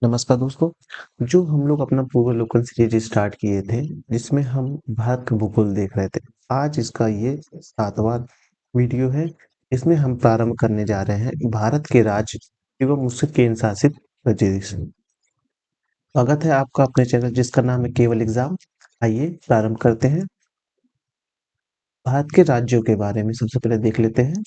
नमस्कार दोस्तों। जो हम लोग अपना पूर्वावलोकन सीरीज स्टार्ट किए थे, जिसमें हम भारत का भूगोल देख रहे थे। आज इसका ये 7वां वीडियो है। इसमें हम प्रारंभ करने जा रहे हैं भारत के राज्य एवं उसके केंद्र शासित प्रदेश। स्वागत है आपका अपने चैनल जिसका नाम है केवल एग्जाम। आइए प्रारंभ करते हैं। भारत के राज्यों के बारे में सबसे पहले देख लेते हैं।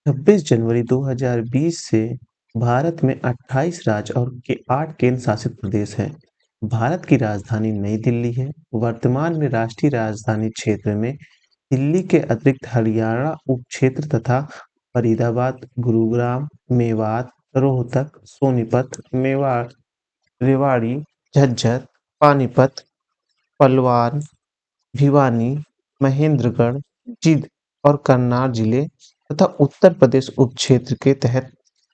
26 जनवरी 2020 से भारत में 28 राज्य और 8 केंद्र शासित प्रदेश हैं। भारत की राजधानी नई दिल्ली है। वर्तमान में राष्ट्रीय राजधानी क्षेत्र में दिल्ली के अतिरिक्त हरियाणा उपक्षेत्र तथा फरीदाबाद, गुरुग्राम, मेवात, रोहतक, सोनीपत, मेवाड़, रेवाड़ी, झज्जर, पानीपत, पलवान, भिवानी, महेंद्रगढ़, जींद और करनाल जिले तथा उत्तर प्रदेश उपक्षेत्र के तहत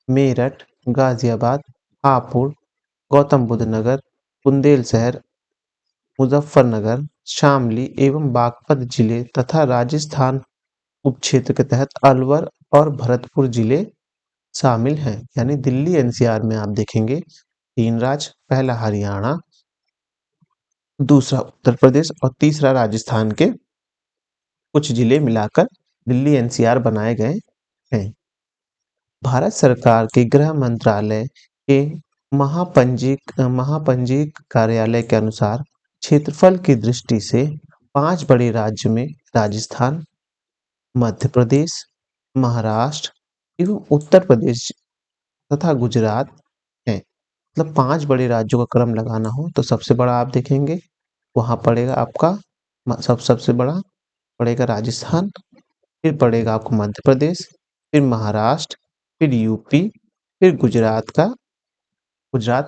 मेरठ, गाजियाबाद, हापुड़, गौतम बुद्ध नगर, बुंदेलशहर, मुजफ्फरनगर, शामली एवं बागपत जिले तथा राजस्थान उपक्षेत्र के तहत अलवर और भरतपुर जिले शामिल हैं। यानी दिल्ली एनसीआर में आप देखेंगे 3 राज्य, पहला हरियाणा, दूसरा उत्तर प्रदेश और तीसरा राजस्थान के कुछ जिले मिलाकर दिल्ली एनसीआर बनाए गए हैं। भारत सरकार के गृह मंत्रालय के महापंजीक कार्यालय के अनुसार क्षेत्रफल की दृष्टि से 5 बड़े राज्य में राजस्थान, मध्य प्रदेश, महाराष्ट्र एवं उत्तर प्रदेश तथा गुजरात हैं। मतलब 5 बड़े राज्यों का क्रम लगाना हो तो सबसे बड़ा आप देखेंगे वहां पड़ेगा आपका सबसे बड़ा पड़ेगा राजस्थान, फिर पड़ेगा आपको मध्य प्रदेश, फिर महाराष्ट्र, फिर यूपी, फिर गुजरात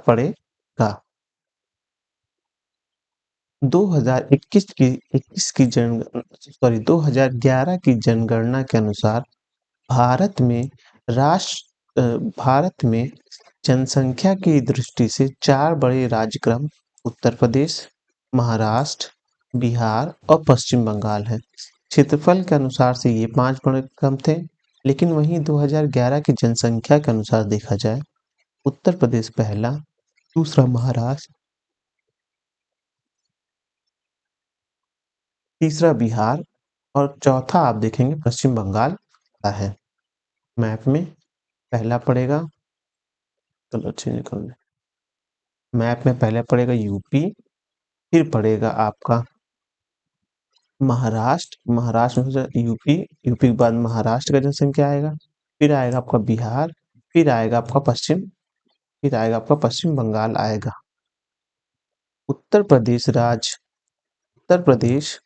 पड़ेगा। 2011 की जनगणना के अनुसार भारत में भारत में जनसंख्या की दृष्टि से 4 बड़े राज्यक्रम उत्तर प्रदेश, महाराष्ट्र, बिहार और पश्चिम बंगाल है। क्षेत्रफल के अनुसार से ये 5 बड़े क्रम थे, लेकिन वहीं 2011 की जनसंख्या के अनुसार देखा जाए उत्तर प्रदेश पहला, दूसरा महाराष्ट्र, तीसरा बिहार और चौथा आप देखेंगे पश्चिम बंगाल आता है। मैप में पहला पड़ेगा, चलो अच्छे निकल मैप में पहले पड़ेगा यूपी, फिर पड़ेगा आपका महाराष्ट्र में से यूपी के बाद महाराष्ट्र का जनसंख्या आएगा, फिर आएगा आपका बिहार, फिर आएगा आपका पश्चिम बंगाल आएगा। उत्तर प्रदेश राज्य उत्तर प्रदेश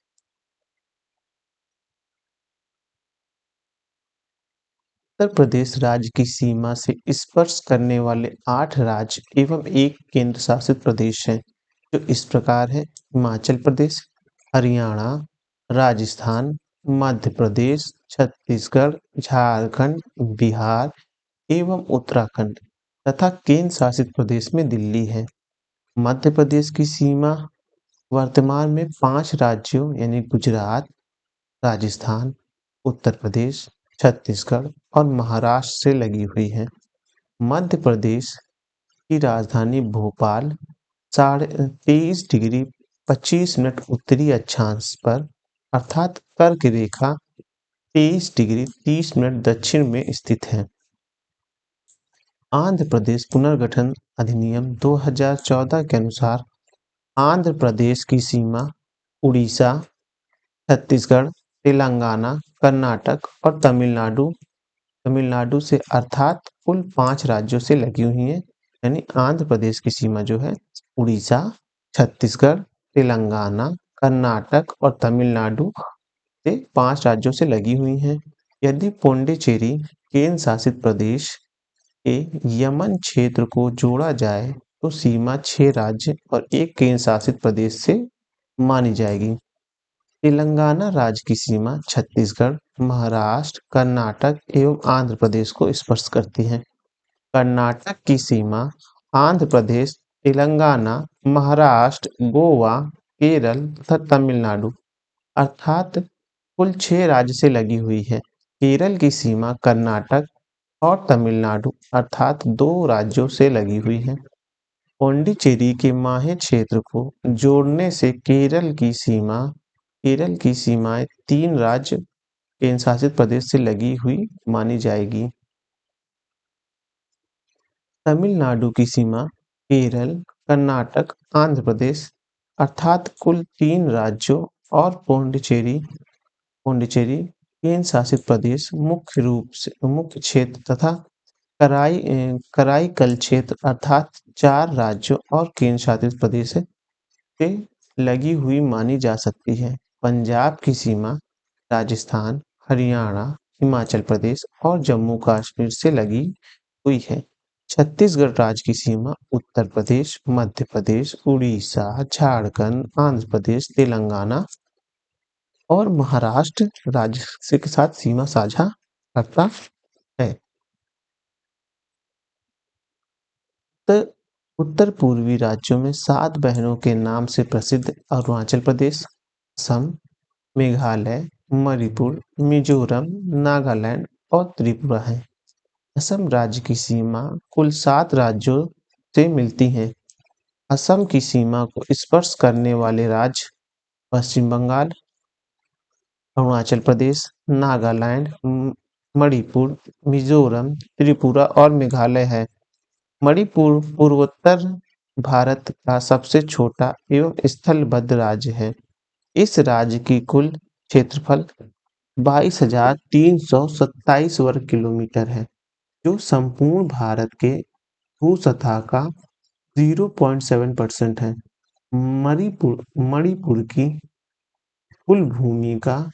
उत्तर प्रदेश राज्य की सीमा से स्पर्श करने वाले 8 राज्य एवं एक केंद्र शासित प्रदेश हैं, जो इस प्रकार है: हिमाचल प्रदेश, हरियाणा, राजस्थान, मध्य प्रदेश, छत्तीसगढ़, झारखंड, बिहार एवं उत्तराखंड तथा केंद्र शासित प्रदेश में दिल्ली है। मध्य प्रदेश की सीमा वर्तमान में 5 राज्यों यानी गुजरात, राजस्थान, उत्तर प्रदेश, छत्तीसगढ़ और महाराष्ट्र से लगी हुई है। मध्य प्रदेश की राजधानी भोपाल 23 डिग्री 25 मिनट उत्तरी अक्षांश पर अर्थात कर्क रेखा 23 डिग्री 30 मिनट दक्षिण में स्थित है। आंध्र प्रदेश पुनर्गठन अधिनियम 2014 के अनुसार आंध्र प्रदेश की सीमा उड़ीसा, छत्तीसगढ़, तेलंगाना, कर्नाटक और तमिलनाडु से अर्थात कुल 5 राज्यों से लगी हुई है। यानी आंध्र प्रदेश की सीमा जो है उड़ीसा, छत्तीसगढ़, तेलंगाना, कर्नाटक और तमिलनाडु से 5 राज्यों से लगी हुई है। यदि पौंडीचेरी केंद्र शासित प्रदेश के यमन क्षेत्र को जोड़ा जाए तो सीमा 6 राज्य और एक केंद्र शासित प्रदेश से मानी जाएगी। तेलंगाना राज्य की सीमा छत्तीसगढ़, महाराष्ट्र, कर्नाटक एवं आंध्र प्रदेश को स्पर्श करती है। कर्नाटक की सीमा आंध्र प्रदेश, तेलंगाना, महाराष्ट्र, गोवा, केरल तथा तमिलनाडु अर्थात कुल 6 राज्य से लगी हुई है। केरल की सीमा कर्नाटक और तमिलनाडु अर्थात 2 राज्यों से लगी हुई है। पौंडीचेरी के माहे क्षेत्र को जोड़ने से केरल की सीमाएं 3 राज्य केंद्र शासित प्रदेश से लगी हुई मानी जाएगी। तमिलनाडु की सीमा केरल, कर्नाटक, आंध्र प्रदेश अर्थात कुल 3 राज्यों और पौंडीचेरी केंद्र शासित प्रदेश मुख्य क्षेत्र तथा कराईकल क्षेत्र अर्थात 4 राज्यों और केंद्र शासित प्रदेश से लगी हुई मानी जा सकती है। पंजाब की सीमा राजस्थान, हरियाणा, हिमाचल प्रदेश और जम्मू कश्मीर से लगी हुई है। छत्तीसगढ़ राज्य की सीमा उत्तर प्रदेश, मध्य प्रदेश, उड़ीसा, झारखंड, आंध्र प्रदेश, तेलंगाना और महाराष्ट्र राज्य से के साथ सीमा साझा करता है। उत्तर उत्तर पूर्वी राज्यों में 7 बहनों के नाम से प्रसिद्ध अरुणाचल प्रदेश, असम, मेघालय, मणिपुर, मिजोरम, नागालैंड और त्रिपुरा है। असम राज्य की सीमा कुल 7 राज्यों से मिलती है। असम की सीमा को स्पर्श करने वाले राज्य पश्चिम बंगाल, अरुणाचल प्रदेश, नागालैंड, मणिपुर, मिजोरम, त्रिपुरा और मेघालय है। मणिपुर पूर्वोत्तर भारत का सबसे छोटा एवं स्थलबद्ध राज्य है। इस राज्य की कुल क्षेत्रफल 22,327 वर्ग किलोमीटर है, जो संपूर्ण भारत के भूसतह का 0.7% है। मणिपुर की कुल भूमि का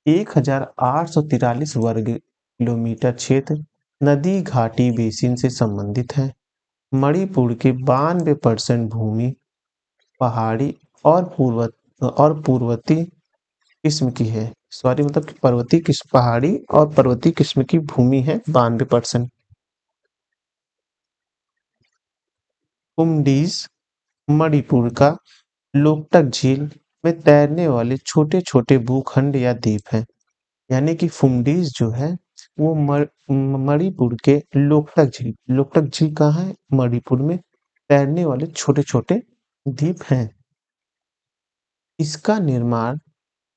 1,843 वर्ग किलोमीटर क्षेत्र नदी घाटी बेसिन से संबंधित है। मणिपुर के 92% भूमि पहाड़ी और पूर्वती किस्म की है। सॉरी मतलब कि पर्वतीय किस्म पहाड़ी और पर्वतीय किस्म की भूमि है 92%। कुमडीज मणिपुर का लोकटक झील में तैरने वाले छोटे छोटे भूखंड या द्वीप हैं। यानी कि फुमडीज जो है वो मणिपुर के लोकटक झील कहाँ है? मणिपुर में तैरने वाले छोटे छोटे द्वीप हैं। इसका निर्माण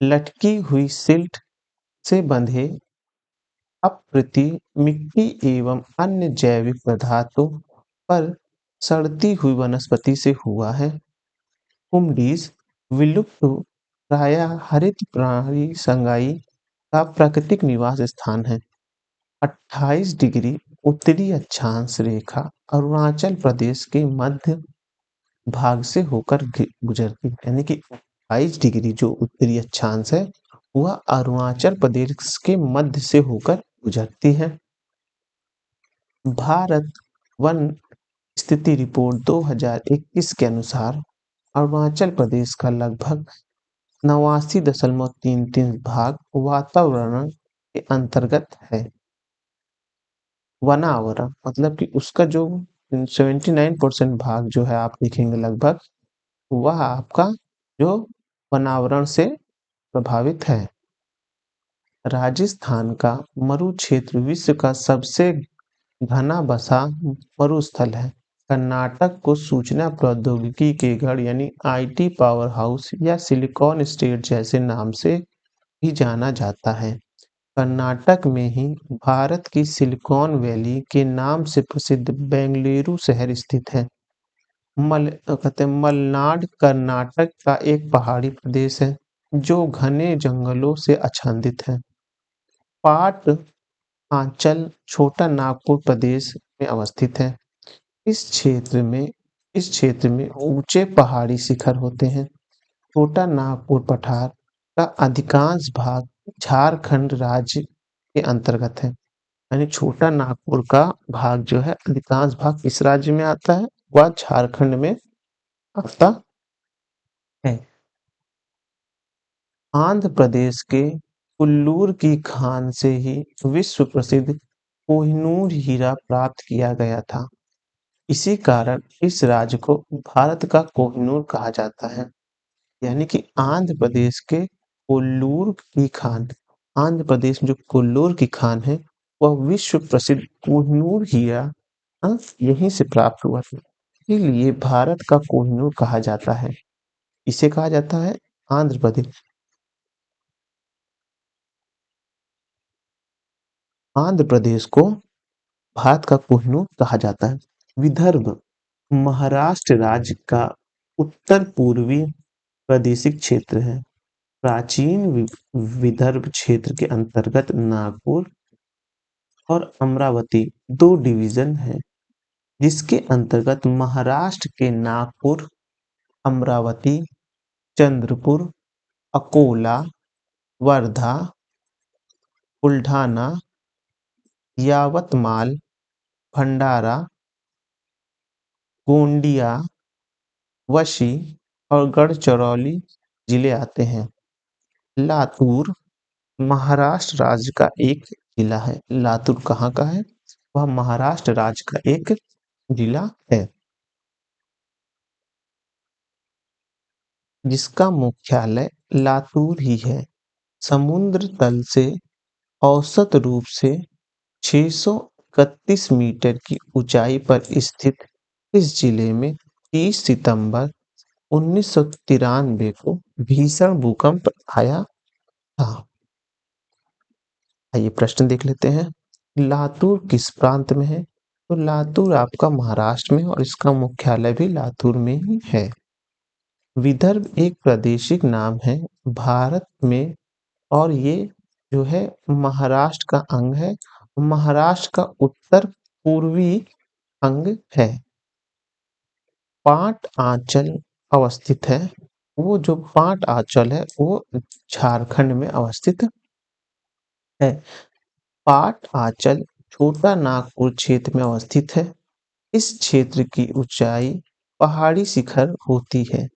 लटकी हुई सिल्ट से बंधे अपकृति मिट्टी एवं अन्य जैविक पदार्थों पर सड़ती हुई वनस्पति से हुआ है। कुमडीज विलुप्त प्राय हरित प्राणी संगाई का प्राकृतिक निवास स्थान है। 28 डिग्री उत्तरी अक्षांश रेखा अरुणाचल प्रदेश के मध्य भाग से होकर गुजरती है। यानी कि 28 डिग्री जो उत्तरी अक्षांश है वह अरुणाचल प्रदेश के मध्य से होकर गुजरती है। भारत वन स्थिति रिपोर्ट 2021 के अनुसार अरुणाचल प्रदेश का लगभग 89.33 भाग वातावरण के अंतर्गत है। वनावरण मतलब कि उसका जो 79% भाग जो है आप देखेंगे लगभग वह आपका जो वनावरण से प्रभावित है। राजस्थान का मरु क्षेत्र विश्व का सबसे घना बसा मरुस्थल है। कर्नाटक को सूचना प्रौद्योगिकी के गढ़ यानी आईटी पावर हाउस या सिलिकॉन स्टेट जैसे नाम से भी जाना जाता है। कर्नाटक में ही भारत की सिलिकॉन वैली के नाम से प्रसिद्ध बेंगलुरु शहर स्थित है। मलनाड कर्नाटक का एक पहाड़ी प्रदेश है जो घने जंगलों से आच्छादित है। पाट आंचल छोटा नागपुर प्रदेश में अवस्थित है। इस क्षेत्र में ऊंचे पहाड़ी शिखर होते हैं। छोटा नागपुर पठार का अधिकांश भाग झारखंड राज्य के अंतर्गत है। यानी छोटा नागपुर का भाग जो है अधिकांश भाग किस राज्य में आता है? वह झारखंड में आता है। आंध्र प्रदेश के कुल्लूर की खान से ही विश्व प्रसिद्ध कोहिनूर हीरा प्राप्त किया गया था। इसी कारण इस राज्य को भारत का कोहिनूर कहा जाता है। यानी कि आंध्र प्रदेश के कोल्लूर की खान आंध्र प्रदेश में जो कोल्लूर की खान है वह विश्व प्रसिद्ध कोहिनूर हीरा यहीं से प्राप्त हुआ था। इसीलिए भारत का कोहिनूर कहा जाता है। इसे कहा जाता है आंध्र प्रदेश। आंध्र प्रदेश को भारत का कोहिनूर कहा जाता है। विदर्भ महाराष्ट्र राज्य का उत्तर पूर्वी प्रादेशिक क्षेत्र है। प्राचीन विदर्भ क्षेत्र के अंतर्गत नागपुर और अमरावती दो डिवीजन है, जिसके अंतर्गत महाराष्ट्र के नागपुर, अमरावती, चंद्रपुर, अकोला, वर्धा, बुल्ढाना, यावतमाल, भंडारा, गोंडिया, वशी और गढ़चिरौली जिले आते हैं। लातूर महाराष्ट्र राज्य का एक जिला है। लातूर कहाँ का है? वह महाराष्ट्र राज्य का एक जिला है, जिसका मुख्यालय लातूर ही है। समुद्र तल से औसत रूप से 631 मीटर की ऊंचाई पर स्थित इस जिले में 30 सितंबर 1993 को भीषण भूकंप आया था। आइए प्रश्न देख लेते हैं। लातूर किस प्रांत में है? तो लातूर आपका महाराष्ट्र में और इसका मुख्यालय भी लातूर में ही है। विदर्भ एक प्रादेशिक नाम है भारत में, और ये जो है महाराष्ट्र का अंग है। महाराष्ट्र का उत्तर पूर्वी अंग है। पाट आंचल अवस्थित है। वो जो पाट आंचल है वो झारखंड में अवस्थित है। पाट आंचल छोटा नागपुर क्षेत्र में अवस्थित है। इस क्षेत्र की ऊंचाई पहाड़ी शिखर होती है।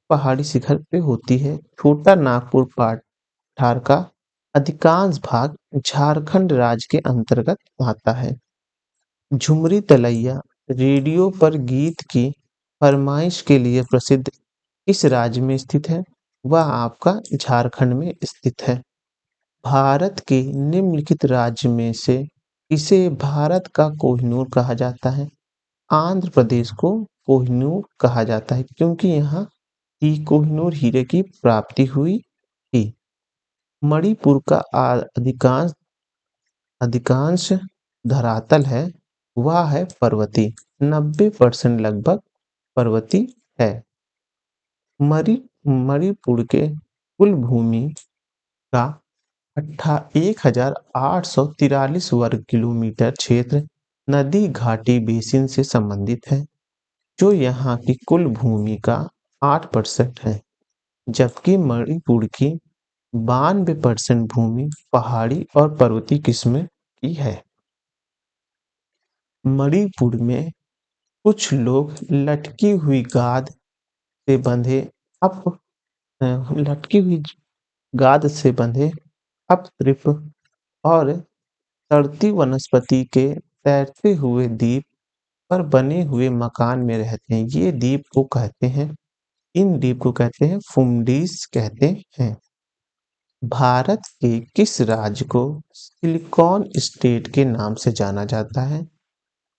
पहाड़ी शिखर पे होती है। छोटा नागपुर पठार का अधिकांश भाग झारखंड राज्य के अंतर्गत आता है। झुमरी तलैया रेडियो पर गीत की फरमाइश के लिए प्रसिद्ध किस राज्य में स्थित है? वह आपका झारखंड में स्थित है। भारत के निम्नलिखित राज्य में से इसे भारत का कोहिनूर कहा जाता है। आंध्र प्रदेश को कोहिनूर कहा जाता है क्योंकि यहाँ की कोहिनूर हीरे की प्राप्ति हुई थी। मणिपुर का अधिकांश अधिकांश धरातल है वह है पर्वती। 90% लगभग पर्वती है। मणिपुर के कुल भूमि का 1843 वर्ग किलोमीटर क्षेत्र नदी घाटी बेसिन से संबंधित है, जो यहाँ की कुल भूमि का 8% है। जबकि मणिपुर की 92% भूमि पहाड़ी और पर्वतीय किस्म की है। मणिपुर में कुछ लोग लटकी हुई गाद से बंधे अप लटकी हुई गाद से बंधे अपतृप और तड़ती वनस्पति के तैरते हुए द्वीप पर बने हुए मकान में रहते हैं। ये द्वीप को कहते हैं, इन द्वीप को कहते हैं फुमडीज कहते हैं। भारत के किस राज्य को सिलिकॉन स्टेट के नाम से जाना जाता है?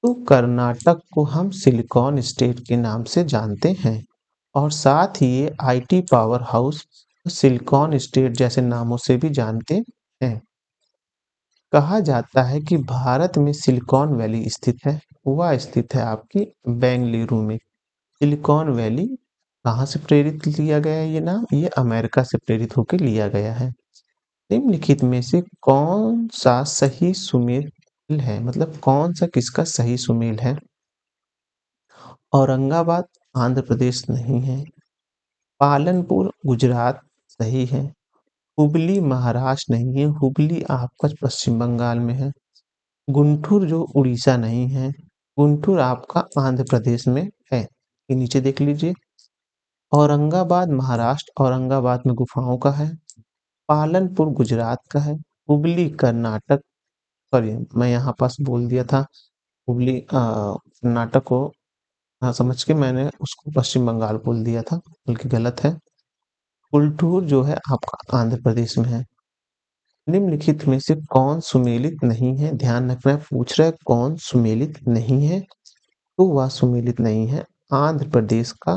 तो कर्नाटक को हम सिलिकॉन स्टेट के नाम से जानते हैं, और साथ ही ये IT power house silicon state जैसे नामों से भी जानते हैं। कहा जाता है कि भारत में सिलिकॉन वैली स्थित है। वह स्थित है आपकी बेंगलुरु में। सिलिकॉन वैली कहाँ से प्रेरित लिया गया है? ये नाम ये अमेरिका से प्रेरित होकर लिया गया है। निम्नलिखित में से कौन सा सही सुमेल है, मतलब कौन सा किसका सही सुमेल है? औरंगाबाद आंध्र प्रदेश नहीं है। पालनपुर गुजरात सही है। हुबली महाराष्ट्र नहीं है। हुबली आपका पश्चिम बंगाल में है। गुंटूर जो उड़ीसा नहीं है। गुंटूर आपका आंध्र प्रदेश में है। ये नीचे देख लीजिए। औरंगाबाद महाराष्ट्र, औरंगाबाद में गुफाओं का है। पालनपुर गुजरात का है। हुबली कर्नाटक, सॉरी मैं यहाँ पास बोल दिया था हुबली कर्नाटक को हाँ समझ के मैंने उसको पश्चिम बंगाल बोल दिया था, बल्कि गलत है। गुंटूर जो है आपका आंध्र प्रदेश में है। निम्नलिखित में से कौन सुमेलित नहीं है? ध्यान रखना है, पूछ रहा है कौन सुमेलित नहीं है? तो वह सुमेलित नहीं है आंध्र प्रदेश का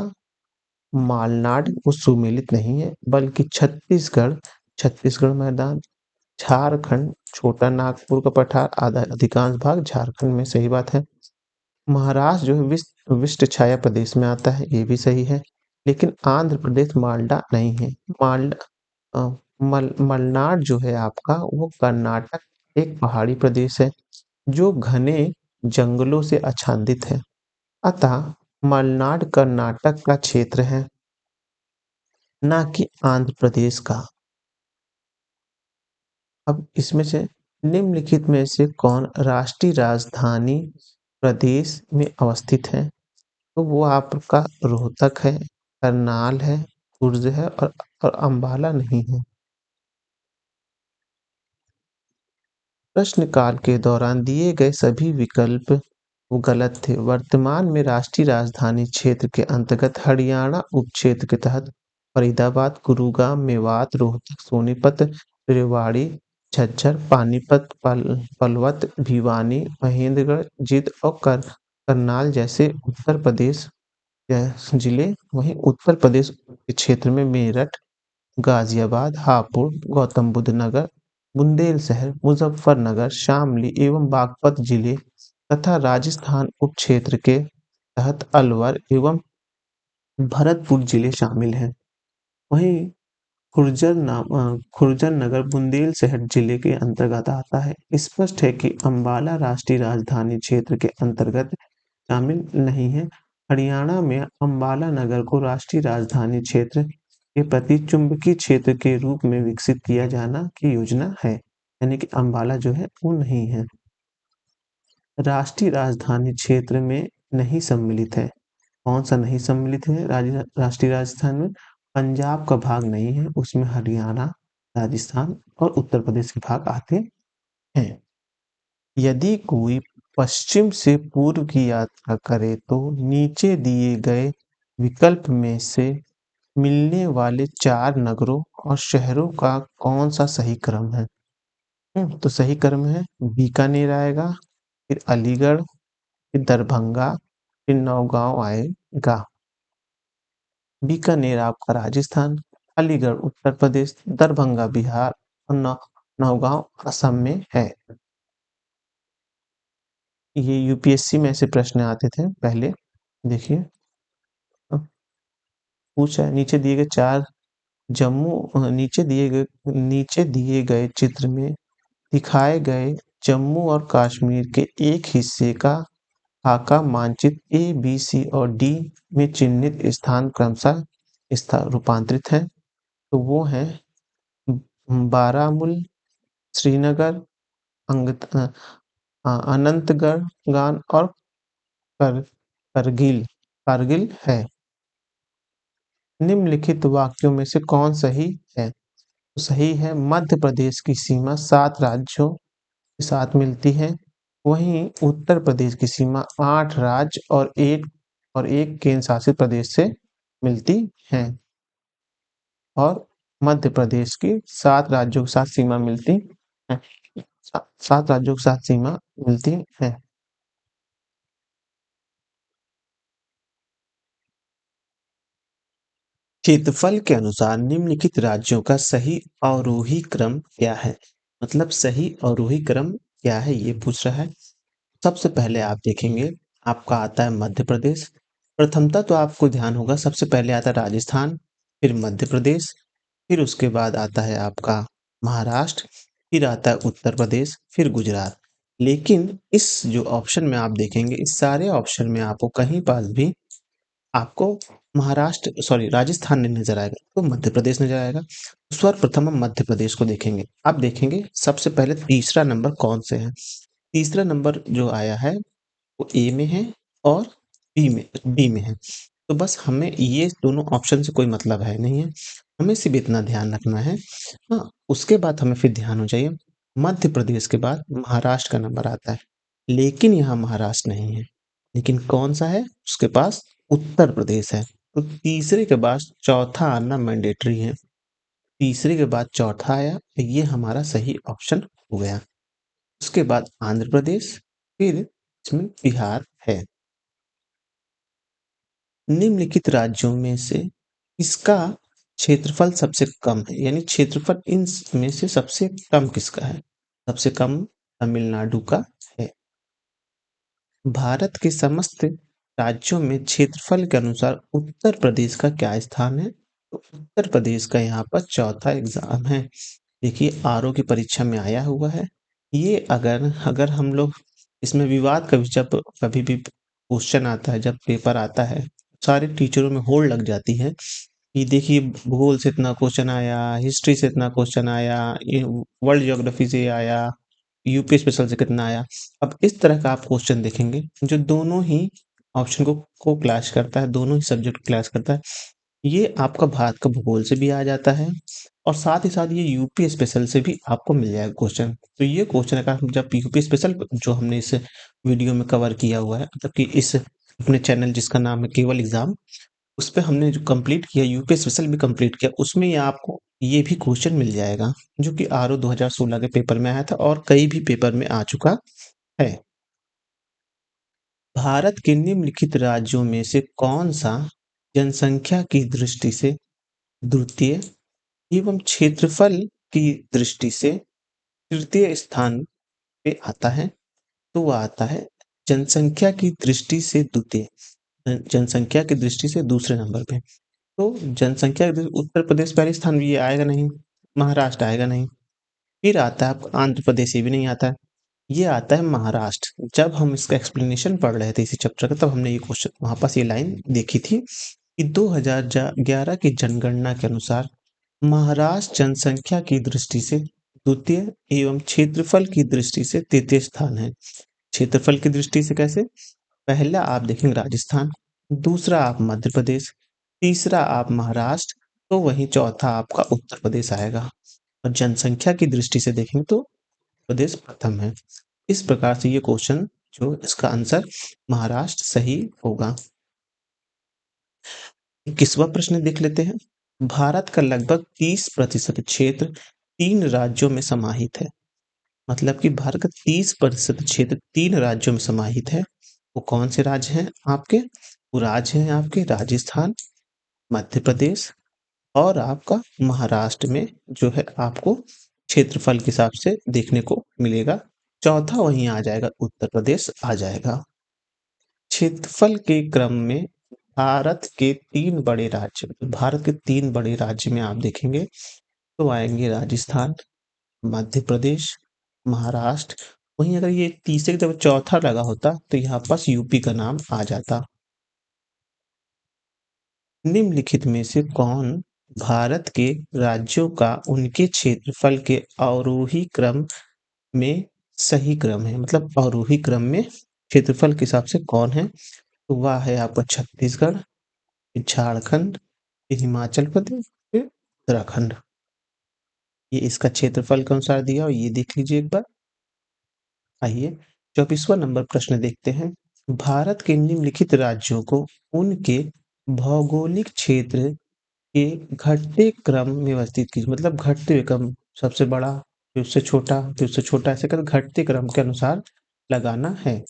मालनाड, वो सुमेलित नहीं है, बल्कि छत्तीसगढ़, छत्तीसगढ़ मैदान, झारखंड, छोटा नागपुर का पठार, आधा अधिकांश भाग झारखंड में, सही बात है। महाराष्ट्र जो है विशिष्ट छाया प्रदेश में आता है, ये भी सही है। लेकिन आंध्र प्रदेश मालडा नहीं है। मालडा मलनाड जो है आपका, वो कर्नाटक एक पहाड़ी प्रदेश है जो घने जंगलों से आच्छादित है। अतः मलनाड कर्नाटक का क्षेत्र है, ना कि आंध्र प्रदेश का। अब इसमें से निम्नलिखित में से कौन राष्ट्रीय राजधानी प्रदेश में अवस्थित है? तो वो आपका रोहतक है, करनाल है, कुर्ज है और अंबाला नहीं है। प्रश्नकाल के दौरान दिए गए सभी विकल्प वो गलत थे। वर्तमान में राष्ट्रीय राजधानी क्षेत्र के अंतर्गत हरियाणा उपक्षेत्र के तहत फरीदाबाद, गुरुग्राम, मेवात, रोहतक, सोनीपत, रेवाड़ी, झज्जर, पानीपत, पलवल, भिवानी, महेंद्रगढ़, जींद और करनाल जैसे उत्तर प्रदेश जिले, वहीं उत्तर प्रदेश के क्षेत्र में मेरठ, गाजियाबाद, हापुड़, गौतम बुद्ध नगर, बुंदेलशहर, मुजफ्फरनगर, शामली एवं बागपत जिले तथा राजस्थान उपक्षेत्र के तहत अलवर एवं भरतपुर जिले शामिल हैं। वहीं खुर्जर नगर बुंदेलशहर जिले के अंतर्गत आता है। स्पष्ट है कि अंबाला राष्ट्रीय राजधानी क्षेत्र के अंतर्गत शामिल नहीं है। हरियाणा में अंबाला नगर को राष्ट्रीय राजधानी क्षेत्र के प्रति चुंबकीय क्षेत्र के रूप में विकसित किया जाना की योजना है, यानी कि अंबाला जो है वो नहीं है। राष्ट्रीय राजधानी क्षेत्र में नहीं सम्मिलित है। कौन सा नहीं सम्मिलित है राष्ट्रीय राजधानी में? पंजाब का भाग नहीं है, उसमें हरियाणा, राजस्थान और उत्तर प्रदेश के भाग आते हैं। यदि कोई पश्चिम से पूर्व की यात्रा करे तो नीचे दिए गए विकल्प में से मिलने वाले 4 नगरों और शहरों का कौन सा सही क्रम है? तो सही क्रम है बीकानेर आएगा, फिर अलीगढ़, फिर दरभंगा, फिर नौगांव आएगा। बीकानेर आपका राजस्थान, अलीगढ़ उत्तर प्रदेश, दरभंगा बिहार और नौगांव असम में है। ये यूपीएससी में ऐसे प्रश्न आते थे पहले। देखिए पूछा है नीचे दिए गए 4 नीचे दिए गए चित्र में दिखाए गए जम्मू और कश्मीर के एक हिस्से का खाका मानचित्र ए बी सी और डी में चिन्हित स्थान क्रमशः रूपांतरित है। तो वो है बारामुल, श्रीनगर, अनंतगढ़ गान और कर, करगिल कारगिल है। निम्नलिखित वाक्यों में से कौन सही है? तो सही है मध्य प्रदेश की सीमा 7 राज्यों के साथ मिलती है, वहीं उत्तर प्रदेश की सीमा 8 राज्य और एक केंद्र शासित प्रदेश से मिलती है। और मध्य प्रदेश की 7 राज्यों के साथ सीमा मिलती है। 7 राज्यों के साथ सीमा मिलती है। क्षेत्रफल के अनुसार निम्नलिखित राज्यों का सही अवरोही क्रम क्या है? मतलब सही अवरोही क्रम क्या है ये पूछ रहा है। सबसे पहले आप देखेंगे आपका आता है मध्य प्रदेश। प्रथमतः तो आपको ध्यान होगा सबसे पहले आता है राजस्थान, फिर मध्य प्रदेश, फिर उसके बाद आता है आपका महाराष्ट्र, फिर आता है उत्तर प्रदेश, फिर गुजरात। लेकिन इस जो ऑप्शन में आप देखेंगे इस सारे ऑप्शन में आपको कहीं पास भी आपको महाराष्ट्र सॉरी राजस्थान नहीं नजर आएगा, तो मध्य प्रदेश नजर आएगा। सर्वप्रथम हम मध्य प्रदेश को देखेंगे। अब देखेंगे सबसे पहले तीसरा नंबर कौन से है। तीसरा नंबर जो आया है वो ए में है और बी में है। तो बस हमें ये दोनों ऑप्शन से कोई मतलब है नहीं है, हमें सिर्फ इतना ध्यान रखना है। हाँ, उसके बाद हमें फिर ध्यान हो जाइए मध्य प्रदेश के बाद महाराष्ट्र का नंबर आता है, लेकिन यहाँ महाराष्ट्र नहीं है। लेकिन कौन सा है उसके पास? उत्तर प्रदेश है। तो तीसरे के बाद चौथा आना मैंडेटरी है। तीसरे के बाद चौथा आया, तो ये हमारा सही ऑप्शन हो गया। उसके बाद आंध्र प्रदेश, फिर इसमें बिहार है। निम्नलिखित राज्यों में से किसका क्षेत्रफल सबसे कम है, यानी क्षेत्रफल इन में से सबसे कम किसका है? सबसे कम तमिलनाडु का है। भारत के समस्त राज्यों में क्षेत्रफल के अनुसार उत्तर प्रदेश का क्या स्थान है? तो उत्तर प्रदेश का यहाँ पर चौथा एग्जाम है। देखिए आरओ की परीक्षा में आया हुआ है ये। अगर अगर हम लोग इसमें विवाद कभी जब कभी भी क्वेश्चन आता है, जब पेपर आता है, सारे टीचरों में होड़ लग जाती है कि देखिए भूगोल से इतना क्वेश्चन आया, हिस्ट्री से इतना क्वेश्चन आया, ये वर्ल्ड ज्योग्राफी से आया, यूपी स्पेशल से कितना आया। अब इस तरह का आप क्वेश्चन देखेंगे जो दोनों ही ऑप्शन को क्लैश करता है, दोनों ही सब्जेक्ट क्लैश करता है। ये आपका भारत का भूगोल से भी आ जाता है और साथ ही साथ ये यूपी स्पेशल से भी आपको मिल जाएगा क्वेश्चन। तो ये क्वेश्चन अगर हम जब यूपी स्पेशल जो हमने इस वीडियो में कवर किया हुआ है, मतलब कि इस अपने चैनल जिसका नाम है केवल एग्जाम, उस पे हमने जो कंप्लीट किया, यूपी स्पेशल भी कंप्लीट किया, उसमें ये आपको ये भी क्वेश्चन मिल जाएगा जो कि आरओ 2016 के पेपर में आया था और कई भी पेपर में आ चुका है। भारत के निम्नलिखित राज्यों में से कौन सा जनसंख्या की दृष्टि से द्वितीय एवं क्षेत्रफल की दृष्टि से तृतीय स्थान पे आता है? तो वह आता है जनसंख्या की दृष्टि से द्वितीय, जनसंख्या की दृष्टि से दूसरे नंबर पे। तो जनसंख्या की उत्तर प्रदेश पहले स्थान पे ये आएगा नहीं, महाराष्ट्र आएगा नहीं। फिर आता है आपका आंध्र प्रदेश, ये भी नहीं आता है। ये आता है महाराष्ट्र। जब हम इसका एक्सप्लेनेशन पढ़ रहे थे इसी चैप्टर का, तब हमने ये क्वेश्चन वहां पास ये लाइन देखी थी कि 2011 की जनगणना के अनुसार महाराष्ट्र जनसंख्या की दृष्टि से द्वितीय एवं क्षेत्रफल की दृष्टि से तृतीय स्थान है। क्षेत्रफल की दृष्टि से कैसे? पहला आप देखेंगे राजस्थान, दूसरा आप मध्य प्रदेश, तीसरा आप महाराष्ट्र, तो वहीं चौथा आपका उत्तर प्रदेश आएगा। और जनसंख्या की दृष्टि से देखेंगे तो प्रदेश प्रथम है। इस प्रकार से ये क्वेश्चन जो इसका आंसर महाराष्ट्र सही होगा। 21वां प्रश्न देख लेते हैं। भारत का लगभग 30% क्षेत्र 3 राज्यों में समाहित है। मतलब कि भारत का 30% क्षेत्र 3 राज्यों में समाहित है। वो कौन से राज्य हैं आपके? वो राज्य हैं आपके राजस्थान, मध्य प्रदेश और आपका महाराष्ट्र में जो है आपको क्षेत्रफल के हिसाब से देखने को मिलेगा। चौथा वहीं आ जाएगा, उत्तर प्रदेश आ जाएगा। क्षेत्रफल के क्रम में भारत के 3 बड़े राज्य, भारत के 3 बड़े राज्य में आप देखेंगे तो आएंगे राजस्थान, मध्य प्रदेश, महाराष्ट्र। वहीं अगर ये तीसरे की जगह चौथा लगा होता तो यहाँ पास यूपी का नाम आ जाता। निम्नलिखित में से कौन भारत के राज्यों का उनके क्षेत्रफल के अवरोही क्रम में सही क्रम है? मतलब अवरोही क्रम में क्षेत्रफल के हिसाब से कौन है? तो वह है आपका छत्तीसगढ़, फिर झारखंड, फिर हिमाचल प्रदेश, फिर उत्तराखंड। ये इसका क्षेत्रफल के अनुसार दिया और ये देख लीजिए एक बार। आइए 24वां नंबर प्रश्न देखते हैं। भारत के निम्नलिखित राज्यों को उनके भौगोलिक क्षेत्र के घटते क्रम में व्यवस्थित कीजिए। मतलब घटते हुए क्रम, सबसे बड़ा, फिर उससे छोटा, फिर उससे छोटा, ऐसे कर घटते क्रम के अनुसार लगाना है।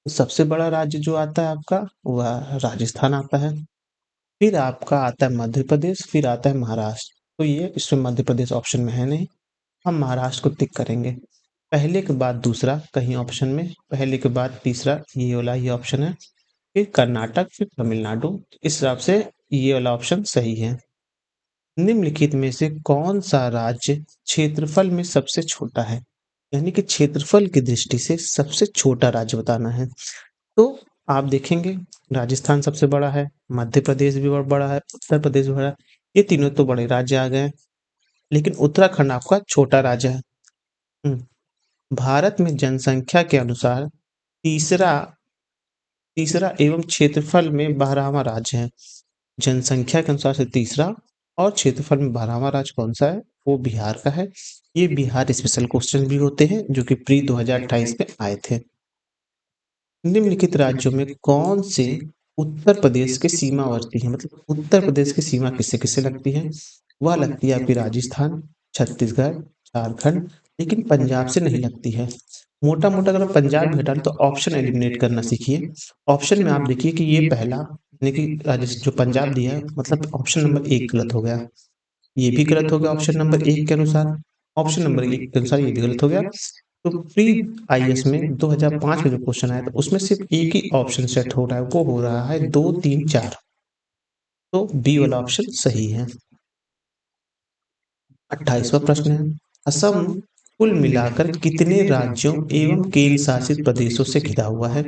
सबसे बड़ा राज्य जो आता है आपका वह राजस्थान आता है, फिर आपका आता है मध्य प्रदेश, फिर आता है महाराष्ट्र। तो ये इसमें मध्य प्रदेश ऑप्शन में है नहीं, हम महाराष्ट्र को टिक करेंगे। पहले के बाद दूसरा कहीं ऑप्शन में, पहले के बाद तीसरा, ये वाला ये ऑप्शन है, फिर कर्नाटक, फिर तमिलनाडु। इस हिसाब से ये वाला ऑप्शन सही है। निम्नलिखित में से कौन सा राज्य क्षेत्रफल में सबसे छोटा है? यानी कि क्षेत्रफल की दृष्टि से सबसे छोटा राज्य बताना है। तो आप देखेंगे राजस्थान सबसे बड़ा है, मध्य प्रदेश भी बहुत बड़ा है, उत्तर प्रदेश भी बड़ा है। ये तीनों तो बड़े राज्य आ गए, लेकिन उत्तराखंड आपका छोटा राज्य है। भारत में जनसंख्या के अनुसार तीसरा तीसरा एवं क्षेत्रफल में 12वां राज्य है। जनसंख्या के अनुसार से तीसरा और क्षेत्रफल में 12वां राज्य कौन सा है? वो बिहार का है। ये बिहार स्पेशल क्वेश्चन भी होते हैं जो कि प्री 2028 में आए थे। निम्नलिखित राज्यों में कौन से उत्तर प्रदेश के सीमावर्ती हैं, मतलब उत्तर प्रदेश की सीमा किससे-किससे लगती है? वह लगती है आपकी राजस्थान, छत्तीसगढ़, झारखंड, लेकिन पंजाब से नहीं लगती है। मोटा-मोटा अगर आप पंजाब भी हटा लें तो ऑप्शन एलिमिनेट करना सीखिए। ऑप्शन में आप देखिए कि ये पहला यानी कि जो पंजाब दिया है मतलब ऑप्शन नंबर 1 गलत हो गया। ये भी गलत हो गया ऑप्शन नंबर 1 के अनुसार। ऑप्शन नंबर 1 के अनुसार ये भी गलत हो गया। तो प्री आईएएस में 2005 में जो क्वेश्चन आया था उसमें सिर्फ एक ही ऑप्शन सेट हो रहा है, वो हो रहा है 2, 3, 4। तो बी वाला ऑप्शन सही है। 28वां प्रश्न है, असम कुल मिलाकर कितने राज्यों एवं केंद्र शासित प्रदेशों से घिरा हुआ है?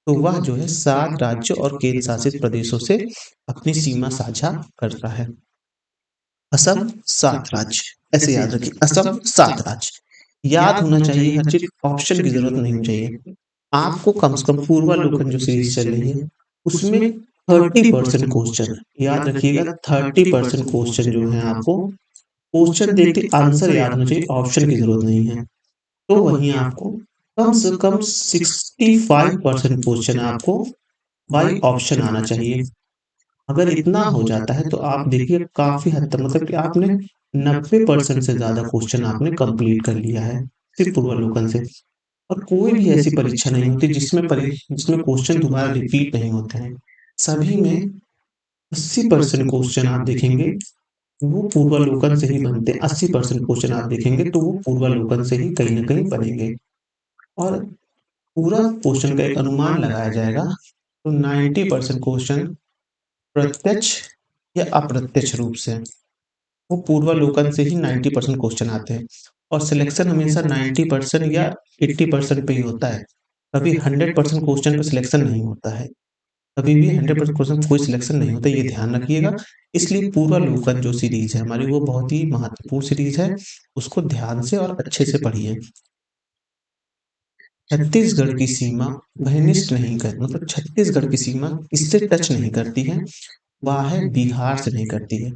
तो वह जो है 7 राज्यों और केंद्र शासित प्रदेशों से अपनी सीमा साझा करता है। असम 7 राज्य, ऐसे याद रखिए असम 7 राज्य। याद होना चाहिए हर चीज़, ऑप्शन की ज़रूरत नहीं होनी चाहिए। आपको कम से कम पूर्वालोकन जो सीरीज़ चल रही है, उसमें 30% क्वेश्चन याद रखिएगा 30% क्वेश्चन जो हैं आपको क्वेश्चन देख के आंसर याद होना चाहिए, ऑप्शन की ज़रूरत नहीं है। तो वहीं आपको कम से कम 65% क्वेश्चन आपको बाय ऑप्शन आना चाहिए। अगर इतना हो जाता है तो आप देखिए काफ़ी हद तक मतलब कि आपने 90% से ज़्यादा क्वेश्चन आपने कंप्लीट कर लिया है, सिर्फ़ पूर्वालोकन से। और कोई भी ऐसी परीक्षा नहीं होती जिसमें क्वेश्चन दोबारा रिपीट नहीं होते हैं। सभी में 80% क्वेश्चन आप देखेंगे, वो पूर्वालोकन से ही बनते हैं। 80% क्वेश्चन आप देखेंगे तो वो पूर्वालोकन से ही कहीं न कहीं बनेंगे। और पूरा क्वेश्चन का एक अनुमान लगाया जाएगा, तो 90% क्वेश्चन प्रत्यक्ष या अप्रत्यक्ष रूप से, वो पूर्वालोकन से ही 90% क्वेश्चन आते हैं। और सिलेक्शन हमेशा 90% या 80% पे ही होता है। कभी 100% क्वेश्चन पे सिलेक्शन नहीं होता है। कभी भी 100% क्वेश्चन कोई सिलेक्शन नहीं होता, ये ध्यान रखिएगा। इसलिए पूर्वालोकन जो सीरीज़ है हमारी वो बहुत ही महत्वपूर्ण सीरीज़ है। उसको ध्यान से और अच्छे से पढ़िए। छत्तीसगढ़ की सीमा घनिष्ठ नहीं कर मतलब छत्तीसगढ़ की सीमा किससे टच नहीं करती है? वह है बिहार से नहीं करती है।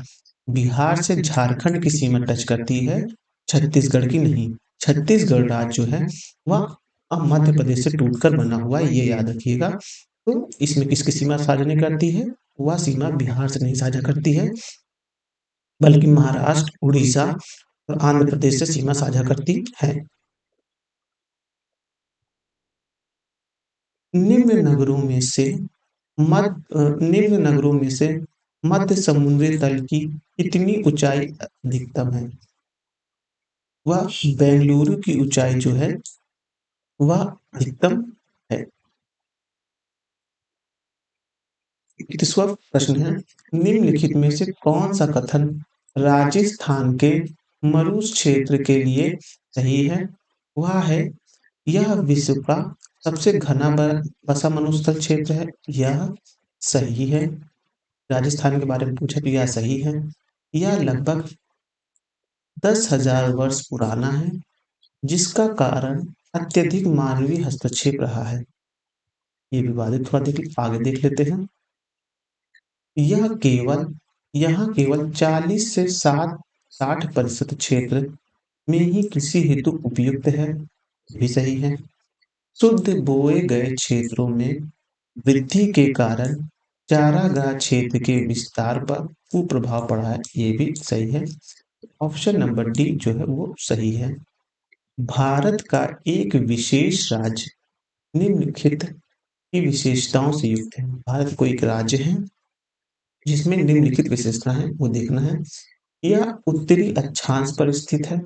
बिहार से झारखंड की सीमा टच करती है, छत्तीसगढ़ की नहीं। छत्तीसगढ़ राज्य जो है वह अब मध्य प्रदेश से टूटकर बना हुआ है, ये याद रखिएगा। तो इसमें किसकी सीमा साझा नहीं करती है? वह सीमा बिहार से नहीं साझा करती है, बल्कि महाराष्ट्र, उड़ीसा और आंध्र प्रदेश से सीमा साझा करती है। निम्न नगरों में से निम्न नगरों में से मध्य समुद्री तल की कितनी ऊंचाई अधिकतम है? वह बेंगलुरु की ऊंचाई जो है वह अधिकतम है। 31वां प्रश्न है, निम्नलिखित में से कौन सा कथन राजस्थान के मरुस्थल क्षेत्र के लिए सही है? वह है, यह विश्व का सबसे घना बसा मरुस्थल क्षेत्र है। यह सही है। राजस्थान के बारे में पूछा तो यह सही है। यह लगभग 10,000 वर्ष पुराना है, जिसका कारण अत्यधिक मानवीय हस्तक्षेप रहा है। ये विवादित थोड़ा देख आगे देख लेते हैं। यह केवल यहाँ केवल 40 से 60% क्षेत्र में ही कृषि हेतु उपयुक्त है। भी सही है। शुद्ध बोए गए क्षेत्रों में वृद्धि के कारण चारागाह क्षेत्र के विस्तार पर कुप्रभाव पड़ा है। ये भी सही है। ऑप्शन नंबर डी जो है वो सही है। भारत का एक विशेष राज्य निम्नलिखित की विशेषताओं से युक्त है। भारत कोई एक राज्य है जिसमें निम्नलिखित विशेषता है, वो देखना है। यह उत्तरी अक्षांश पर स्थित है,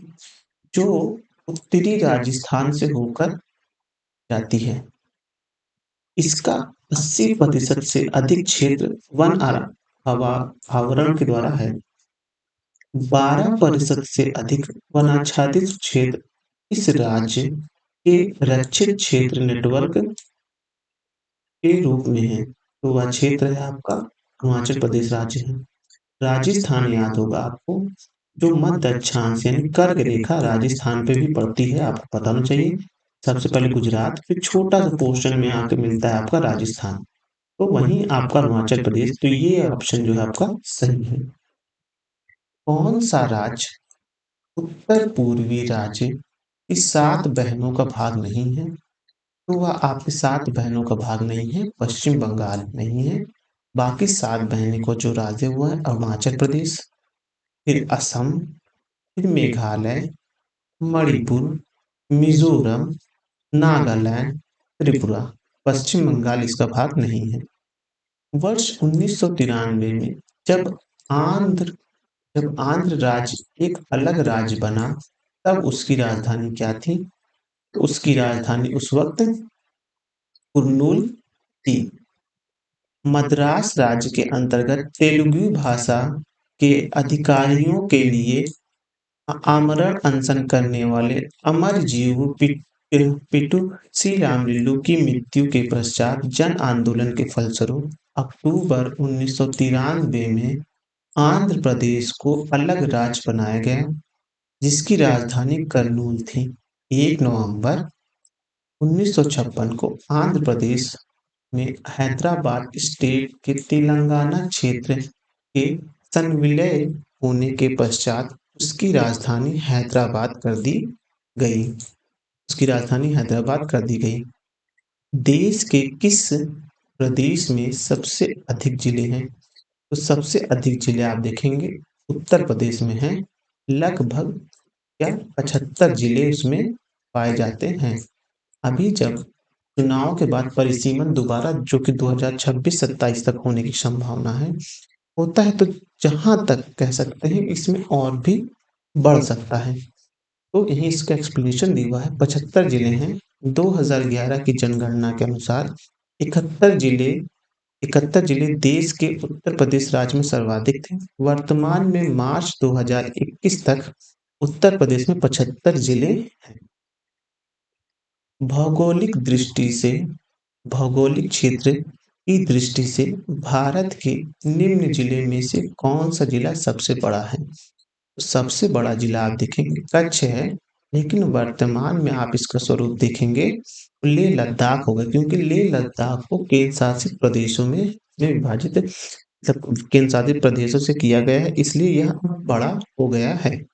जो उत्तरी राजस्थान से होकर जाती है। इसका 80% से अधिक क्षेत्र वन हवा आवरण के द्वारा है। 12% से अधिक वनाच्छादित क्षेत्र इस राज्य के रक्षित क्षेत्र नेटवर्क के रूप में है। तो वह क्षेत्र है आपका हिमाचल प्रदेश राज्य है। राजस्थान याद होगा आपको, जो मध्य अक्षांश यानी कर्क रेखा राजस्थान पे भी पड़ती है, आपको पता होना चाहिए। सबसे पहले गुजरात, फिर छोटा सा पोर्शन में आके मिलता है आपका राजस्थान, तो वहीं आपका हिमाचल प्रदेश। तो ये ऑप्शन जो है आपका सही है। कौन सा राज्य उत्तर पूर्वी राज्य की 7 बहनों का भाग नहीं है? तो वह आपकी 7 बहनों का भाग नहीं है, पश्चिम बंगाल नहीं है। बाकी 7 बहनों को जो राज्य हुआ है अरुणाचल प्रदेश, फिर असम, फिर मेघालय, मणिपुर, मिज़ोरम, नागालैंड, त्रिपुरा। पश्चिम बंगाल इसका भाग नहीं है। वर्ष 1993 में जब आंध्र जब आंध्र राज्य एक अलग राज्य बना, तब उसकी राजधानी क्या थी? तो उसकी राजधानी उस वक्त कुर्नूल थी। मद्रास राज्य के अंतर्गत तेलुगु भाषा के अधिकारियों के लिए आमरण अनशन करने वाले अमरजीव पिट्टू श्री रामलिल्लू की मृत्यु के पश्चात जन आंदोलन के फलस्वरूप अक्टूबर 1993 में आंध्र प्रदेश को अलग राज्य बनाया गया, जिसकी राजधानी करनूल थी। 1 नवंबर 1956 को आंध्र प्रदेश में हैदराबाद स्टेट के तेलंगाना क्षेत्र के संविलय होने के पश्चात उसकी राजधानी हैदराबाद कर दी गई। देश के किस प्रदेश में सबसे अधिक जिले हैं? तो सबसे अधिक जिले आप देखेंगे उत्तर प्रदेश में हैं। लगभग क्या 75 जिले उसमें पाए जाते हैं। अभी जब चुनाव के बाद परिसीमन दोबारा जो कि 2026-27 तक होने की संभावना है होता है, तो जहां तक कह सकते हैं इसमें और भी बढ़ सकता है। तो यही इसका एक्सप्लेनेशन दिया हुआ है। 75 जिले हैं। 2011 की जनगणना के अनुसार 71 जिले 71 जिले देश के उत्तर प्रदेश राज्य में सर्वाधिक थे। वर्तमान में मार्च 2021 तक उत्तर प्रदेश में 75 जिले हैं। भौगोलिक दृष्टि से भौगोलिक क्षेत्र की दृष्टि से भारत के निम्न जिले में से कौन सा जिला सबसे बड़ा है? तो सबसे बड़ा जिला आप देखेंगे कच्छ है, लेकिन वर्तमान में आप इसका स्वरूप देखेंगे तो लेह लद्दाख होगा, क्योंकि लेह लद्दाख को केंद्र शासित प्रदेशों में विभाजित मतलब केंद्र शासित प्रदेशों से किया गया है, इसलिए यह बड़ा हो गया है।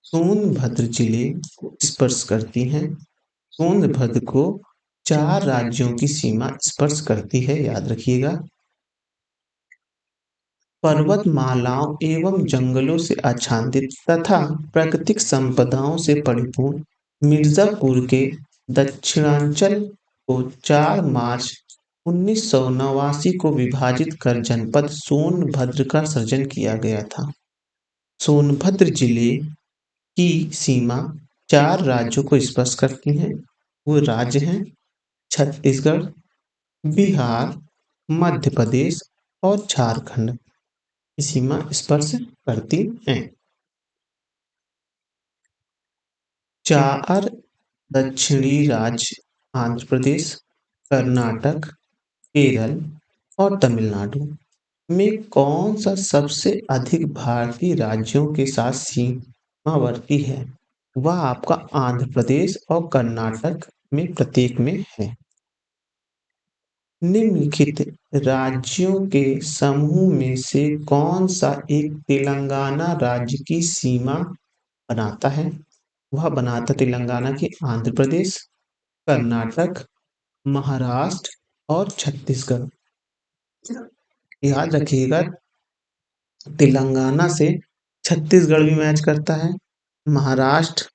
सोनभद्र जिले को स्पर्श करती हैं। सोनभद्र को 4 राज्यों की सीमा स्पर्श करती है, याद रखिएगा। पर्वतमालाओं एवं जंगलों से आच्छादित तथा प्राकृतिक संपदाओं से परिपूर्ण मिर्जापुर के दक्षिणांचल को 4 मार्च 1989 को विभाजित कर जनपद सोनभद्र का सृजन किया गया था। सोनभद्र जिले की सीमा 4 राज्यों को स्पर्श करती हैं। वो राज्य हैं छत्तीसगढ़, बिहार, मध्य प्रदेश और झारखंड की सीमा स्पर्श करती हैं। 4 दक्षिणी राज्य आंध्र प्रदेश, कर्नाटक, केरल और तमिलनाडु में कौन सा सबसे अधिक भारतीय राज्यों के साथ सीमावर्ती है? वह आपका आंध्र प्रदेश और कर्नाटक में प्रत्येक में है। निम्नलिखित राज्यों के समूह में से कौन सा एक तेलंगाना राज्य की सीमा बनाता है? वह बनाता तेलंगाना की आंध्र प्रदेश, कर्नाटक, महाराष्ट्र और छत्तीसगढ़। याद रखिएगा तेलंगाना से छत्तीसगढ़ भी मैच करता है, महाराष्ट्र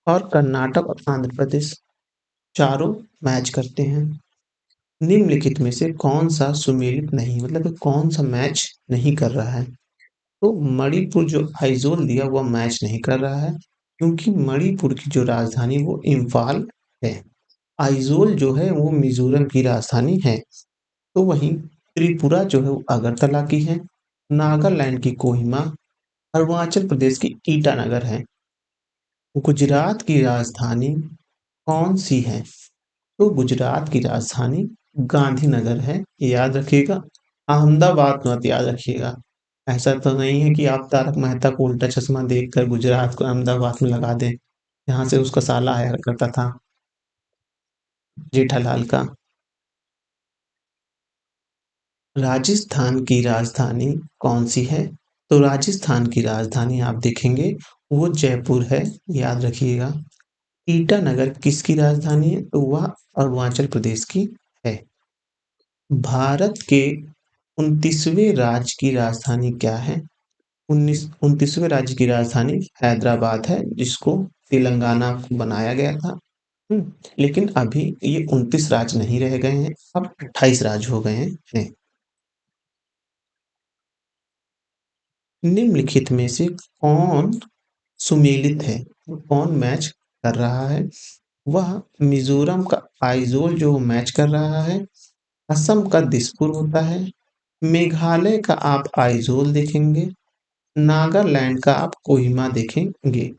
और कर्नाटक और आंध्र प्रदेश चारों मैच करते हैं। निम्नलिखित में से कौन सा सुमेलित नहीं, मतलब कौन सा मैच नहीं कर रहा है? तो मणिपुर जो आइजोल दिया हुआ मैच नहीं कर रहा है, क्योंकि मणिपुर की जो राजधानी वो इम्फाल है। आइजोल जो है वो मिजोरम की राजधानी है। तो वहीं त्रिपुरा जो है वो अगरतला की है, नागालैंड की कोहिमा, अरुणाचल प्रदेश की ईटानगर है। गुजरात की राजधानी कौन सी है? तो गुजरात की राजधानी गांधीनगर है, याद रखिएगा। अहमदाबाद मत याद रखिएगा। ऐसा तो नहीं है कि आप तारक मेहता को उल्टा चश्मा देखकर गुजरात को अहमदाबाद में लगा दें, जहाँ से उसका साला आया करता था, जेठालाल का। राजस्थान की राजधानी कौन सी है? तो राजस्थान की राजधानी आप देखेंगे वो जयपुर है, याद रखिएगा। ईटानगर किसकी राजधानी है? तो वह अरुणाचल प्रदेश की है। भारत के 29वें राज्य की राजधानी क्या है? 29वें राज्य की राजधानी हैदराबाद है, जिसको तेलंगाना को बनाया गया था। लेकिन अभी ये 29 राज्य नहीं रह गए हैं, अब 28 राज्य हो गए हैं। निम्नलिखित में से कौन सुमेलित है? कौन मैच कर रहा है? वह मिजोरम का आइजोल जो मैच कर रहा है, असम का दिसपुर होता है, मेघालय का आप आइजोल देखेंगे, नागालैंड का आप कोहिमा देखेंगे।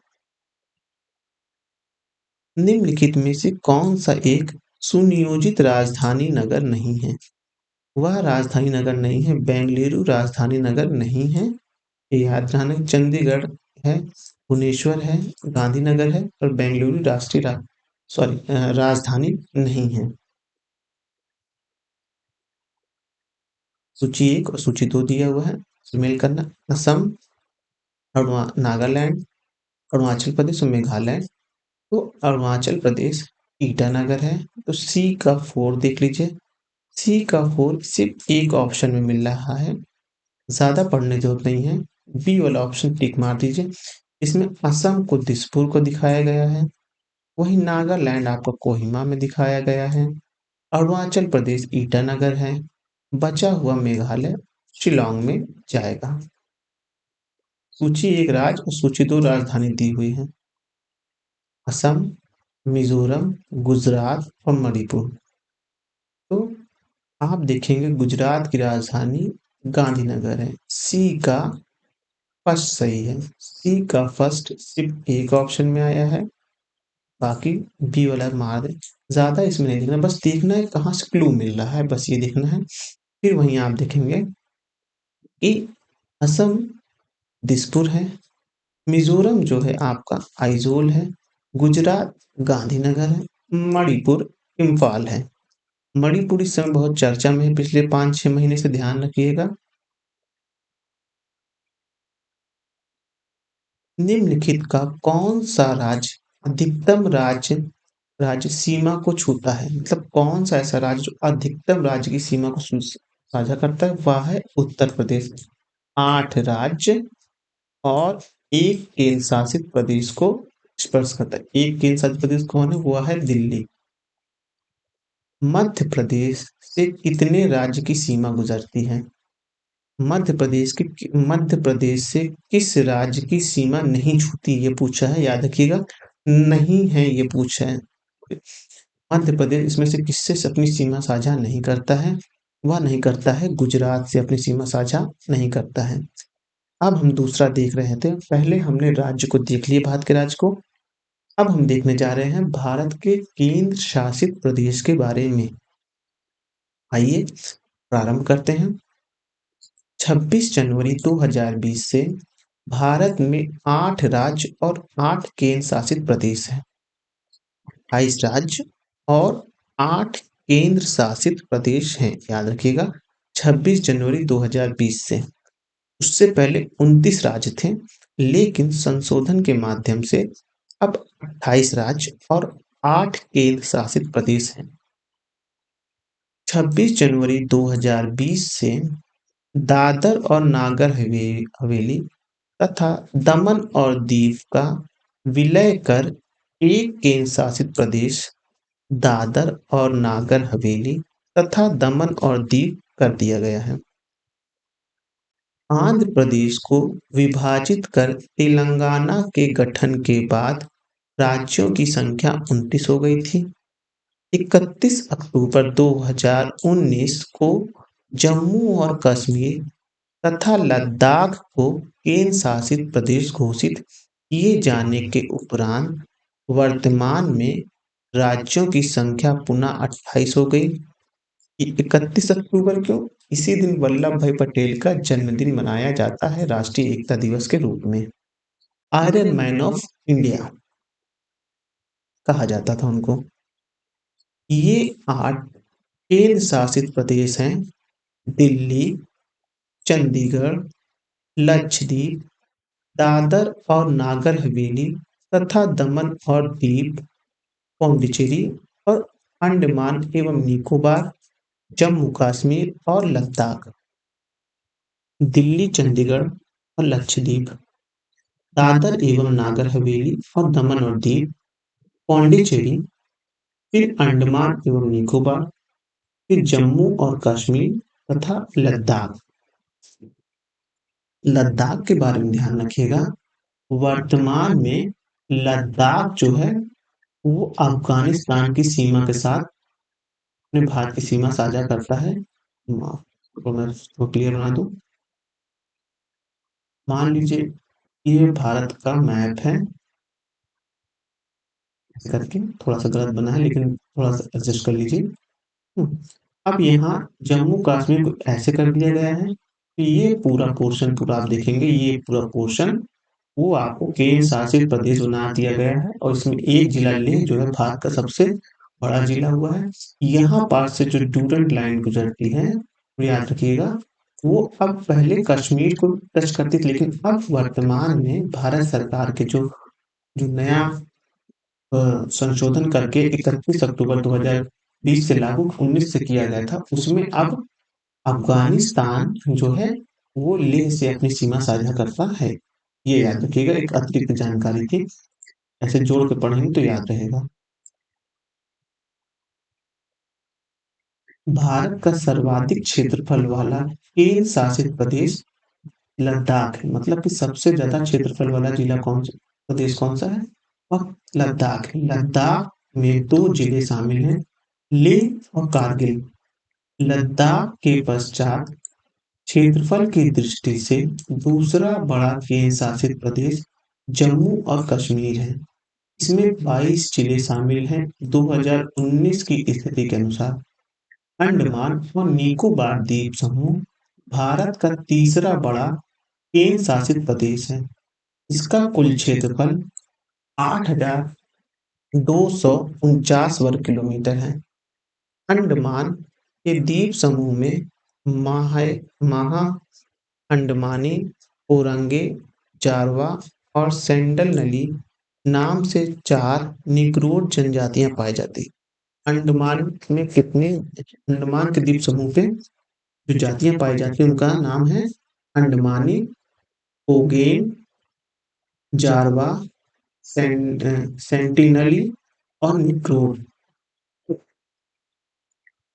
निम्नलिखित में से कौन सा एक सुनियोजित राजधानी नगर नहीं है? वह राजधानी नगर नहीं है, बेंगलुरु राजधानी नगर नहीं है, ये याद रखना। चंडीगढ़ है, भुवनेश्वर है, गांधीनगर है और बेंगलुरु राजधानी नहीं है। सूची 1 और सूची 2 दिया हुआ है, मेल करना। असम, नागालैंड, अरुणाचल प्रदेश और मेघालय। तो अरुणाचल प्रदेश ईटानगर है, तो सी का 4 देख लीजिए। सी का 4 सिर्फ एक ऑप्शन में मिल रहा है, ज्यादा पढ़ने की जरूरत नहीं है। बी वाला ऑप्शन टिक मार दीजिए। इसमें असम को दिसपुर को दिखाया गया है, वहीं नागालैंड आपको कोहिमा में दिखाया गया है, अरुणाचल प्रदेश ईटानगर है, बचा हुआ मेघालय शिलोंग में जाएगा। सूची 1 राज्य और सूची 2 राजधानी दी हुई है, असम, मिजोरम, गुजरात और मणिपुर। तो आप देखेंगे गुजरात की राजधानी गांधीनगर है, सी का फर्स्ट सही है। सी का फर्स्ट सिर्फ एक ऑप्शन में आया है, बाकी बी वाला मार दे। ज्यादा इसमें नहीं देखना, बस देखना है कहाँ से क्लू मिल रहा है, बस ये देखना है। फिर वहीं आप देखेंगे कि असम दिसपुर है, मिजोरम जो है आपका आइजोल है, गुजरात गांधीनगर है, मणिपुर इम्फाल है। मणिपुर इस समय बहुत चर्चा में है, पिछले 5-6 महीने से, ध्यान रखिएगा। निम्नलिखित का कौन सा राज्य अधिकतम राज्य सीमा को छूता है? मतलब कौन सा ऐसा राज्य जो अधिकतम राज्य की सीमा को साझा करता है? वह है उत्तर प्रदेश। 8 राज्य और एक केंद्र शासित प्रदेश को स्पर्श करता है। एक केंद्र शासित प्रदेश कौन है? वह है दिल्ली। मध्य प्रदेश से कितने राज्य की सीमा गुजरती है? मध्य प्रदेश से किस राज्य की सीमा नहीं छूती, ये पूछा है, याद रखिएगा। नहीं है ये पूछा है। मध्य प्रदेश इसमें से किससे से अपनी सीमा साझा नहीं करता है? वह नहीं करता है, गुजरात से अपनी सीमा साझा नहीं करता है। अब हम दूसरा देख रहे थे, पहले हमने राज्य को देख लिया, भारत के राज्य को। अब हम देखने जा रहे हैं भारत के केंद्र शासित प्रदेश के बारे में। आइए प्रारंभ करते हैं। 26 जनवरी 2020 से भारत में 8 राज्य और 8 केंद्र शासित प्रदेश हैं। 28 राज्य और 8 केंद्र शासित प्रदेश हैं, याद रखिएगा। 26 जनवरी 2020 से, उससे पहले 29 राज्य थे, लेकिन संशोधन के माध्यम से अब 28 राज्य और 8 केंद्र शासित प्रदेश हैं। 26 जनवरी 2020 से दादर और नागर हवेली तथा दमन और दीव का विलय कर एक केंद्र शासित प्रदेश दादर और नागर हवेली तथा दमन और दीव कर दिया गया है। आंध्र प्रदेश को विभाजित कर तेलंगाना के गठन के बाद राज्यों की संख्या 29 हो गई थी। 31 अक्टूबर 2019 को जम्मू और कश्मीर तथा लद्दाख को केंद्र शासित प्रदेश घोषित किए जाने के उपरांत वर्तमान में राज्यों की संख्या पुनः 28 हो गई। 31 अक्टूबर क्यों? इसी दिन वल्लभ भाई पटेल का जन्मदिन मनाया जाता है राष्ट्रीय एकता दिवस के रूप में। आयरन मैन ऑफ इंडिया कहा जाता था उनको। ये 8 केंद्र शासित प्रदेश हैं, दिल्ली, चंडीगढ़, लक्षद्वीप, दादर और नागर हवेली तथा दमन और दीव, पौंडीचेरी और अंडमान एवं निकोबार, जम्मू कश्मीर और लद्दाख, दिल्ली, चंडीगढ़ और लक्षद्वीप, दादर एवं नागर हवेली और दमन और दीव, पौंडीचेरी, फिर अंडमान एवं निकोबार, फिर जम्मू और कश्मीर तथा लद्दाख। लद्दाख के बारे में ध्यान रखिएगा, वर्तमान में लद्दाख जो है वो अफगानिस्तान की सीमा के साथ अपने भारत की सीमा साझा करता है। तो मैं इसको क्लियर बना दूं। मान लीजिए ये भारत का मैप है, करके थोड़ा सा गलत बना है लेकिन थोड़ा सा एडजस्ट कर लीजिए। अब यहाँ जम्मू कश्मीर को ऐसे कर दिया गया है कि ये पूरा पोर्शन, पूरा आप देखेंगे ये पूरा पोर्शन वो आपको केंद्र शासित प्रदेश बना दिया गया है और इसमें एक जिला लेह जो है भारत का सबसे बड़ा जिला हुआ है। यहाँ पास से जो डूरंट लाइन गुजरती है, वो याद रखिएगा, वो अब पहले कश्मीर को टच करती थी लेकिन अब वर्तमान में भारत सरकार के जो जो नया संशोधन करके 31 अक्टूबर 2020 से लागू 19 से किया गया था, उसमें अब अफगानिस्तान जो है वो लेह से अपनी सीमा साझा करता है। ये याद रखिएगा, एक अतिरिक्त जानकारी थी, ऐसे जोड़ के पढ़ेंगे तो याद रहेगा। भारत का सर्वाधिक क्षेत्रफल वाला केंद्र शासित प्रदेश लद्दाख है। मतलब कि सबसे ज्यादा क्षेत्रफल वाला जिला कौन सा, प्रदेश कौन सा है, और लद्दाख है। लद्दाख में दो जिले शामिल हैं, लेह और कारगिल। लद्दाख के पश्चात क्षेत्रफल की दृष्टि से दूसरा बड़ा केंद्र शासित प्रदेश जम्मू और कश्मीर है। इसमें 22 जिले शामिल हैं 2019 की स्थिति के अनुसार। अंडमान और निकोबार द्वीप समूह भारत का तीसरा बड़ा केंद्र शासित प्रदेश है। इसका कुल क्षेत्रफल 8,249 वर्ग किलोमीटर है। अंडमान के द्वीप समूह में महा अंडमानी, ओरंगे, जारवा और सेंडल नली नाम से 4 निग्रोध जनजातियां पाई जाती हैं। अंडमान में कितने, अंडमान के द्वीप समूह पे जो जातियां पाई जाती हैं उनका नाम है अंडमानी, ओगेन, जारवा, सेंटिनली और निग्रोध।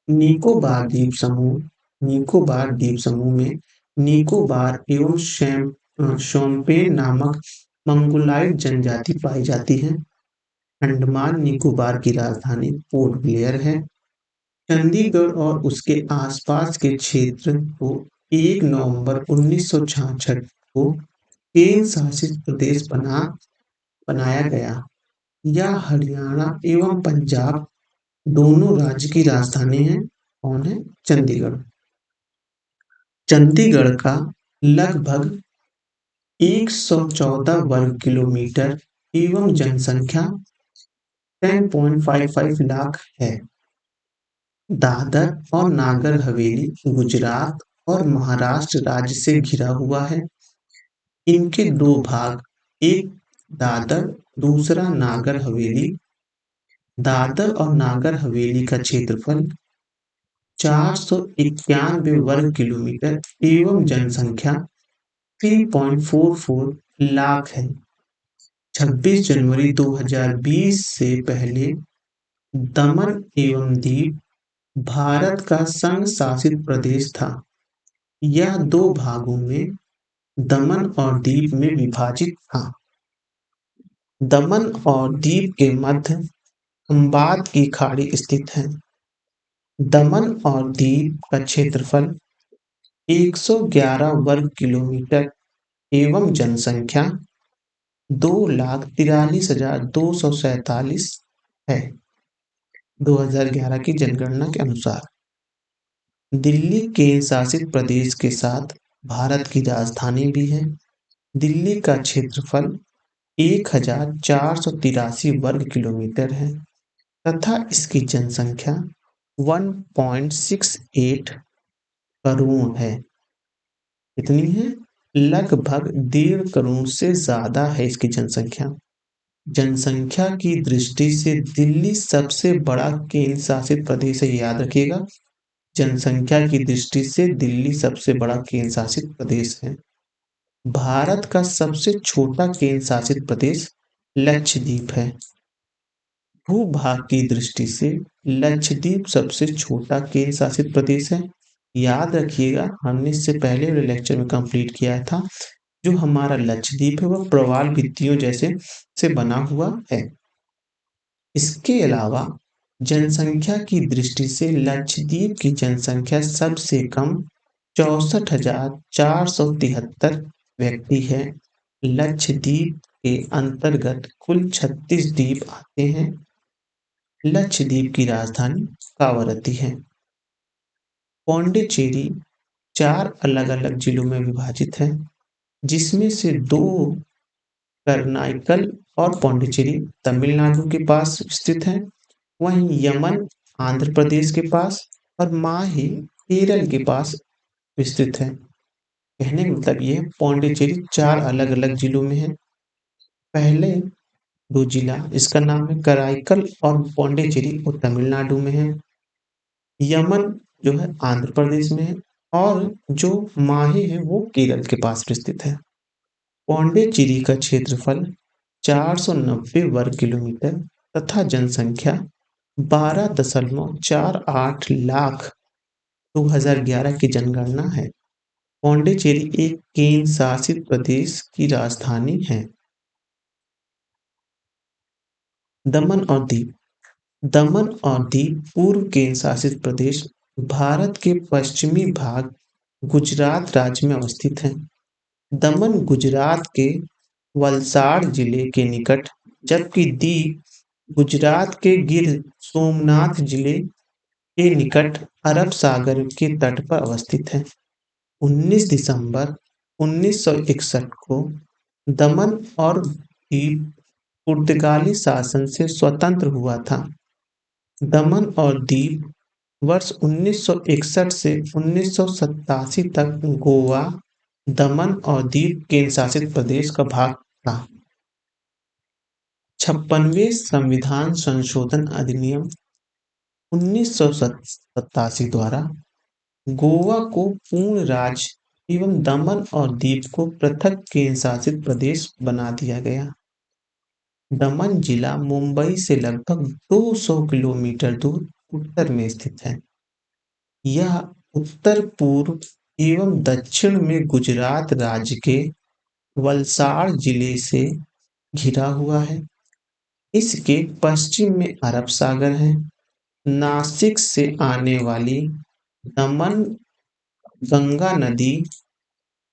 निकोबार द्वीप समूह, निकोबार द्वीप समूह में निकोबार एवं शोम्पेन नामक मंगोलाइड जनजाति पाई जाती है। अंडमान निकोबार की राजधानी पोर्ट ब्लेयर है। चंडीगढ़ और उसके आसपास के क्षेत्र को 1 नवंबर 1966 को केंद्र शासित प्रदेश बनाया गया। यह हरियाणा एवं पंजाब दोनों राज्य की राजधानी है। कौन है, चंडीगढ़। चंडीगढ़ का लगभग 114 वर्ग किलोमीटर एवं जनसंख्या 10.55 लाख है। दादर और नागर हवेली गुजरात और महाराष्ट्र राज्य से घिरा हुआ है। इनके दो भाग, एक दादर, दूसरा नागर हवेली। दादर और नागर हवेली का क्षेत्रफल 491 वर्ग किलोमीटर एवं जनसंख्या 3.44 लाख है। 26 जनवरी 2020 से पहले दमन एवं दीव भारत का संघ शासित प्रदेश था। यह दो भागों में, दमन और दीव में विभाजित था। दमन और दीव के मध्य खंबात की खाड़ी स्थित है। दमन और दीव का क्षेत्रफल 111 वर्ग किलोमीटर एवं जनसंख्या 2,43,247 है 2011 की जनगणना के अनुसार। दिल्ली केंद्र शासित प्रदेश के साथ भारत की राजधानी भी है। दिल्ली का क्षेत्रफल 1,483 वर्ग किलोमीटर है तथा इसकी जनसंख्या 1.68 करोड़ है। कितनी है, लगभग 1.5 करोड़ से ज़्यादा है इसकी जनसंख्या। जनसंख्या की दृष्टि से दिल्ली सबसे बड़ा केंद्र शासित प्रदेश है, ये याद रखिएगा। जनसंख्या की दृष्टि से दिल्ली सबसे बड़ा केंद्र शासित प्रदेश है। भारत का सबसे छोटा केंद्र शासित प्रदेश लक्षद्वीप है। भूभाग की दृष्टि से लक्षद्वीप सबसे छोटा केंद्र शासित प्रदेश है। याद रखिएगा, हमने इससे पहले वाले लेक्चर में कंप्लीट किया था। जो हमारा लक्षद्वीप है वह प्रवाल भित्तियों जैसे से बना हुआ है। इसके अलावा जनसंख्या की दृष्टि से लक्षद्वीप की जनसंख्या सबसे कम 64,473 व्यक्ति है। लक्षद्वीप के अंतर्गत कुल 36 द्वीप आते हैं। लक्षद्वीप की राजधानी कावरत्ती है। पौंडीचेरी 4 अलग-अलग जिलों में विभाजित है, जिसमें से 2 करनाइकल और पौंडीचेरी तमिलनाडु के पास स्थित है। वहीं यमन आंध्र प्रदेश के पास और माही केरल के पास विस्तृत है। कहने का मतलब ये पौंडीचेरी 4 अलग-अलग जिलों में है। पहले 2 जिला इसका नाम है कराईकल और पौंडीचेरी, वो तमिलनाडु में है। यमन जो है आंध्र प्रदेश में है और जो माही है वो केरल के पास स्थित है। पौंडीचेरी का क्षेत्रफल 490 वर्ग किलोमीटर तथा जनसंख्या 12.48 लाख 2011 की जनगणना है। पौंडीचेरी एक केंद्र शासित प्रदेश की राजधानी है। दमन और दीव। दमन और दीव पूर्व केंद्र शासित प्रदेश भारत के पश्चिमी भाग गुजरात राज्य में अवस्थित है। दमन गुजरात के वलसाड़ जिले के निकट, जबकि दीव गुजरात के गिर सोमनाथ जिले के निकट अरब सागर के तट पर अवस्थित है। 19 दिसंबर 1961 को दमन और दीव पुर्तगाली शासन से स्वतंत्र हुआ था। दमन और दीव वर्ष 1961 से 1987 तक गोवा, दमन और दीव केंद्र शासित प्रदेश का भाग था। 56वें संविधान संशोधन अधिनियम 1987 द्वारा गोवा को पूर्ण राज्य एवं दमन और दीव को पृथक केंद्र शासित प्रदेश बना दिया गया। दमन जिला मुंबई से लगभग 200 किलोमीटर दूर उत्तर में स्थित है। यह उत्तर पूर्व एवं दक्षिण में गुजरात राज्य के वलसाड़ जिले से घिरा हुआ है। इसके पश्चिम में अरब सागर है। नासिक से आने वाली दमन गंगा नदी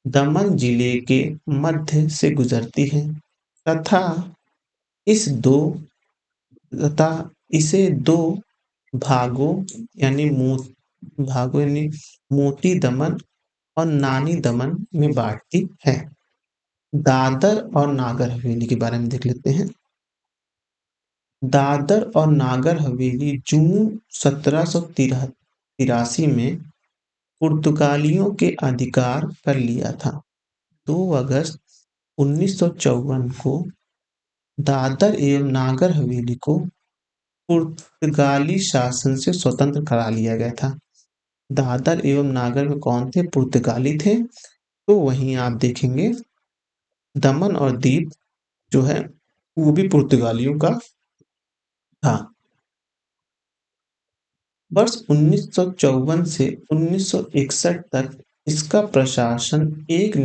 दमन जिले के मध्य से गुजरती है तथा इस दो तथा इसे 2 भागों यानी मोटी दमन और नानी दमन में बांटती है। दादर और नागर हवेली के बारे में देख लेते हैं। दादर और नागर हवेली जून 1783 में पुर्तगालियों के अधिकार कर लिया था। 2 अगस्त 1954 को दादर एवं नागर हवेली को पुर्तगाली शासन से स्वतंत्र करा लिया गया था। दादर एवं नागर में कौन थे? पुर्तगाली थे। तो वहीं आप देखेंगे दमन और दीव जो है वो भी पुर्तगालियों का था। वर्ष 1954 से 1961 तक इसका प्रशासन एक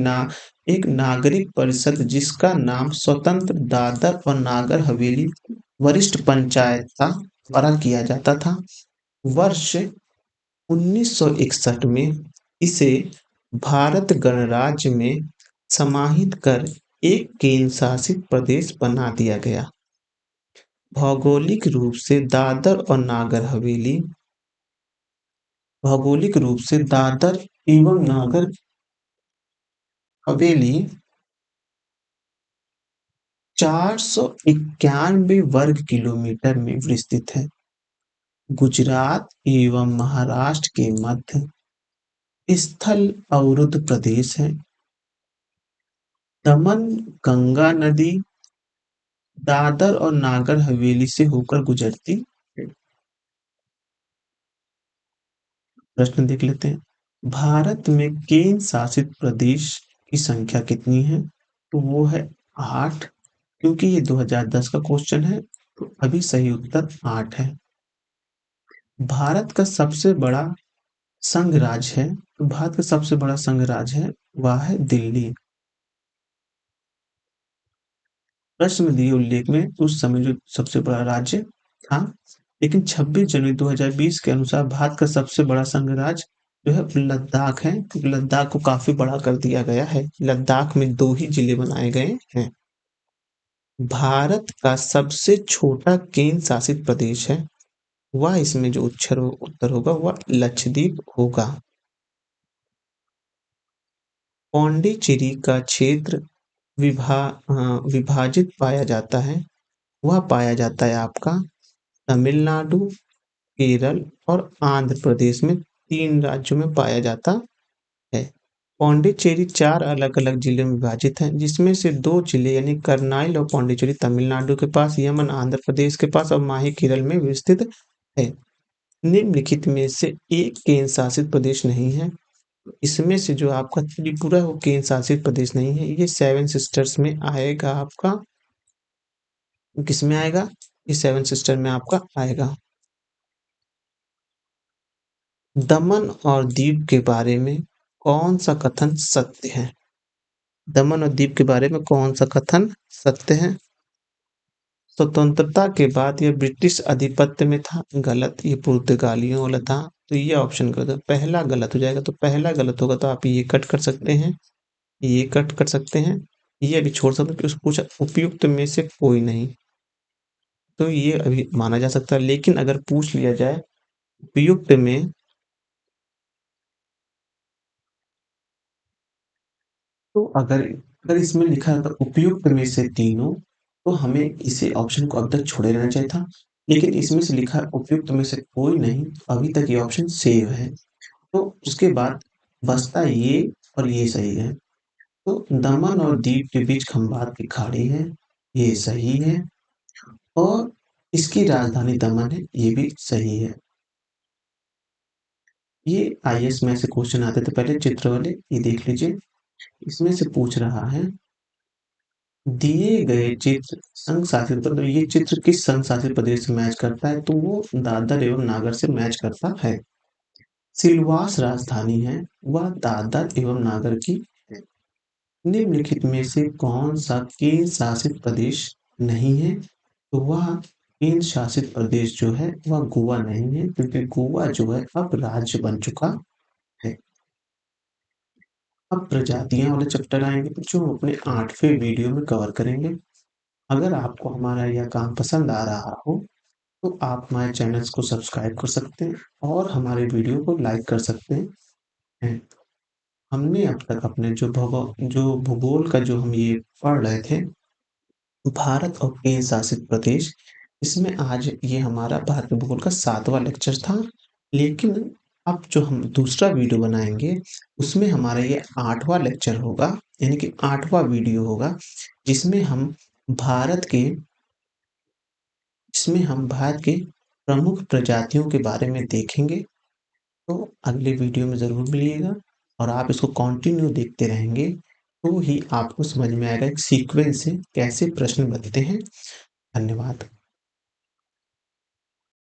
नागरिक परिषद जिसका नाम स्वतंत्र दादर और नागर हवेली वरिष्ठ पंचायत था द्वारा किया जाता था। वर्ष 1961 में इसे भारत गणराज्य में समाहित कर एक केंद्र शासित प्रदेश बना दिया गया। भौगोलिक रूप से दादर एवं नागर हवेली 491 वर्ग किलोमीटर में विस्तृत है। गुजरात एवं महाराष्ट्र के मध्य स्थल अवरुद्ध प्रदेश है। दमन गंगा नदी दादर और नागर हवेली से होकर गुजरती है। प्रश्न देख लेते हैं। भारत में केंद्र शासित प्रदेश की संख्या कितनी है? तो वो है 8। क्योंकि ये 2010 का क्वेश्चन है, तो अभी सही उत्तर 8 है। भारत का सबसे बड़ा संघ राज्य है, तो भारत का सबसे बड़ा संघ राज्य है वह है दिल्ली। प्रश्न में दिए उल्लेख में उस समय जो सबसे बड़ा राज्य था, लेकिन 26 जनवरी 2020 के अनुसार भारत का सबसे बड़ा संघ राज्य जो है लद्दाख है, क्योंकि लद्दाख को काफी बड़ा कर दिया गया है। लद्दाख में 2 ही जिले बनाए गए हैं। भारत का सबसे छोटा केंद्र शासित प्रदेश है, वह इसमें जो उत्तर होगा वह लक्षद्वीप होगा। पौंडीचेरी का क्षेत्र विभाजित पाया जाता है, वह पाया जाता है आपका तमिलनाडु, केरल और आंध्र प्रदेश में 3 राज्यों में पाया जाता है। पौंडीचेरी 4 अलग-अलग जिले में विभाजित है, जिसमें से 2 जिले यानी करनाइल और पौंडीचेरी तमिलनाडु के पास, यमन आंध्र प्रदेश के पास और माही केरल में विस्तृत है। निम्नलिखित में से एक केंद्र शासित प्रदेश नहीं है। इसमें से जो आपका त्रिपुरा वो केंद्र शासित प्रदेश नहीं है, ये 7 सिस्टर्स में आएगा आपका। किसमें आएगा? ये 7 सिस्टर में आपका आएगा। दमन और दीव के बारे में कौन सा कथन सत्य है? दमन और दीव के बारे में कौन सा कथन सत्य है? स्वतंत्रता के बाद यह ब्रिटिश आधिपत्य में था, गलत। ये पुर्तगालियों वाला था, तो ये ऑप्शन कर दो। पहला गलत हो जाएगा, तो पहला गलत होगा तो आप ये कट कर सकते हैं, ये कट कर सकते हैं, ये अभी छोड़ सकते हैं कि पूछा उपयुक्त में से कोई नहीं, तो ये अभी माना जा सकता है। लेकिन अगर पूछ लिया जाए उपयुक्त में, तो अगर इसमें लिखा था उपयुक्त में से तीनों, तो हमें इसे ऑप्शन को अब तक छोड़े रहना चाहिए था। लेकिन इसमें से लिखा है उपयुक्त में से कोई नहीं, तो अभी तक ये ऑप्शन सेव है। तो उसके बाद बचता ये और ये सही है। तो दमन और दीव के बीच खंबात की खाड़ी है, ये सही है। और इसकी राजधानी दमन है, ये भी सही है। ये आईएएस में ऐसे क्वेश्चन आते थे पहले चित्र वाले, ये देख लीजिए। इसमें से पूछ रहा है दिए गए चित्र संघ शासित प्रदेश, ये चित्र किस संघ शासित प्रदेश से मैच करता है? तो वो दादर एवं नागर से मैच करता है। सिलवास राजधानी है, वह दादर एवं नागर की है। निम्नलिखित में से कौन सा केंद्र शासित प्रदेश नहीं है? तो वह केंद्र शासित प्रदेश जो है वह गोवा नहीं है, क्योंकि गोवा जो है अब राज्य बन चुका है। अब प्रजातियां वाले चैप्टर आएंगे, जो हम अपने 8वें वीडियो में कवर करेंगे। अगर आपको हमारा यह काम पसंद आ रहा हो, तो आप हमारे चैनल्स को सब्सक्राइब कर सकते हैं और हमारे वीडियो को लाइक कर सकते हैं। हमने अब तक अपने जो भूगोल का जो हम ये पढ़ रहे थे, भारत और केंद्र शासित प्रदेश, इसमें आज ये हमारा भारत भूगोल का 7वां लेक्चर था। लेकिन अब जो हम दूसरा वीडियो बनाएंगे, उसमें हमारा ये 8वां लेक्चर होगा, यानी कि 8वां वीडियो होगा, जिसमें हम भारत के प्रमुख प्रजातियों के बारे में देखेंगे। तो अगले वीडियो में ज़रूर मिलिएगा, और आप इसको कंटिन्यू देखते रहेंगे, तो ही आपको समझ में आएगा एक सीक्वेंस से कैसे प्रश्न बनते हैं। धन्यवाद।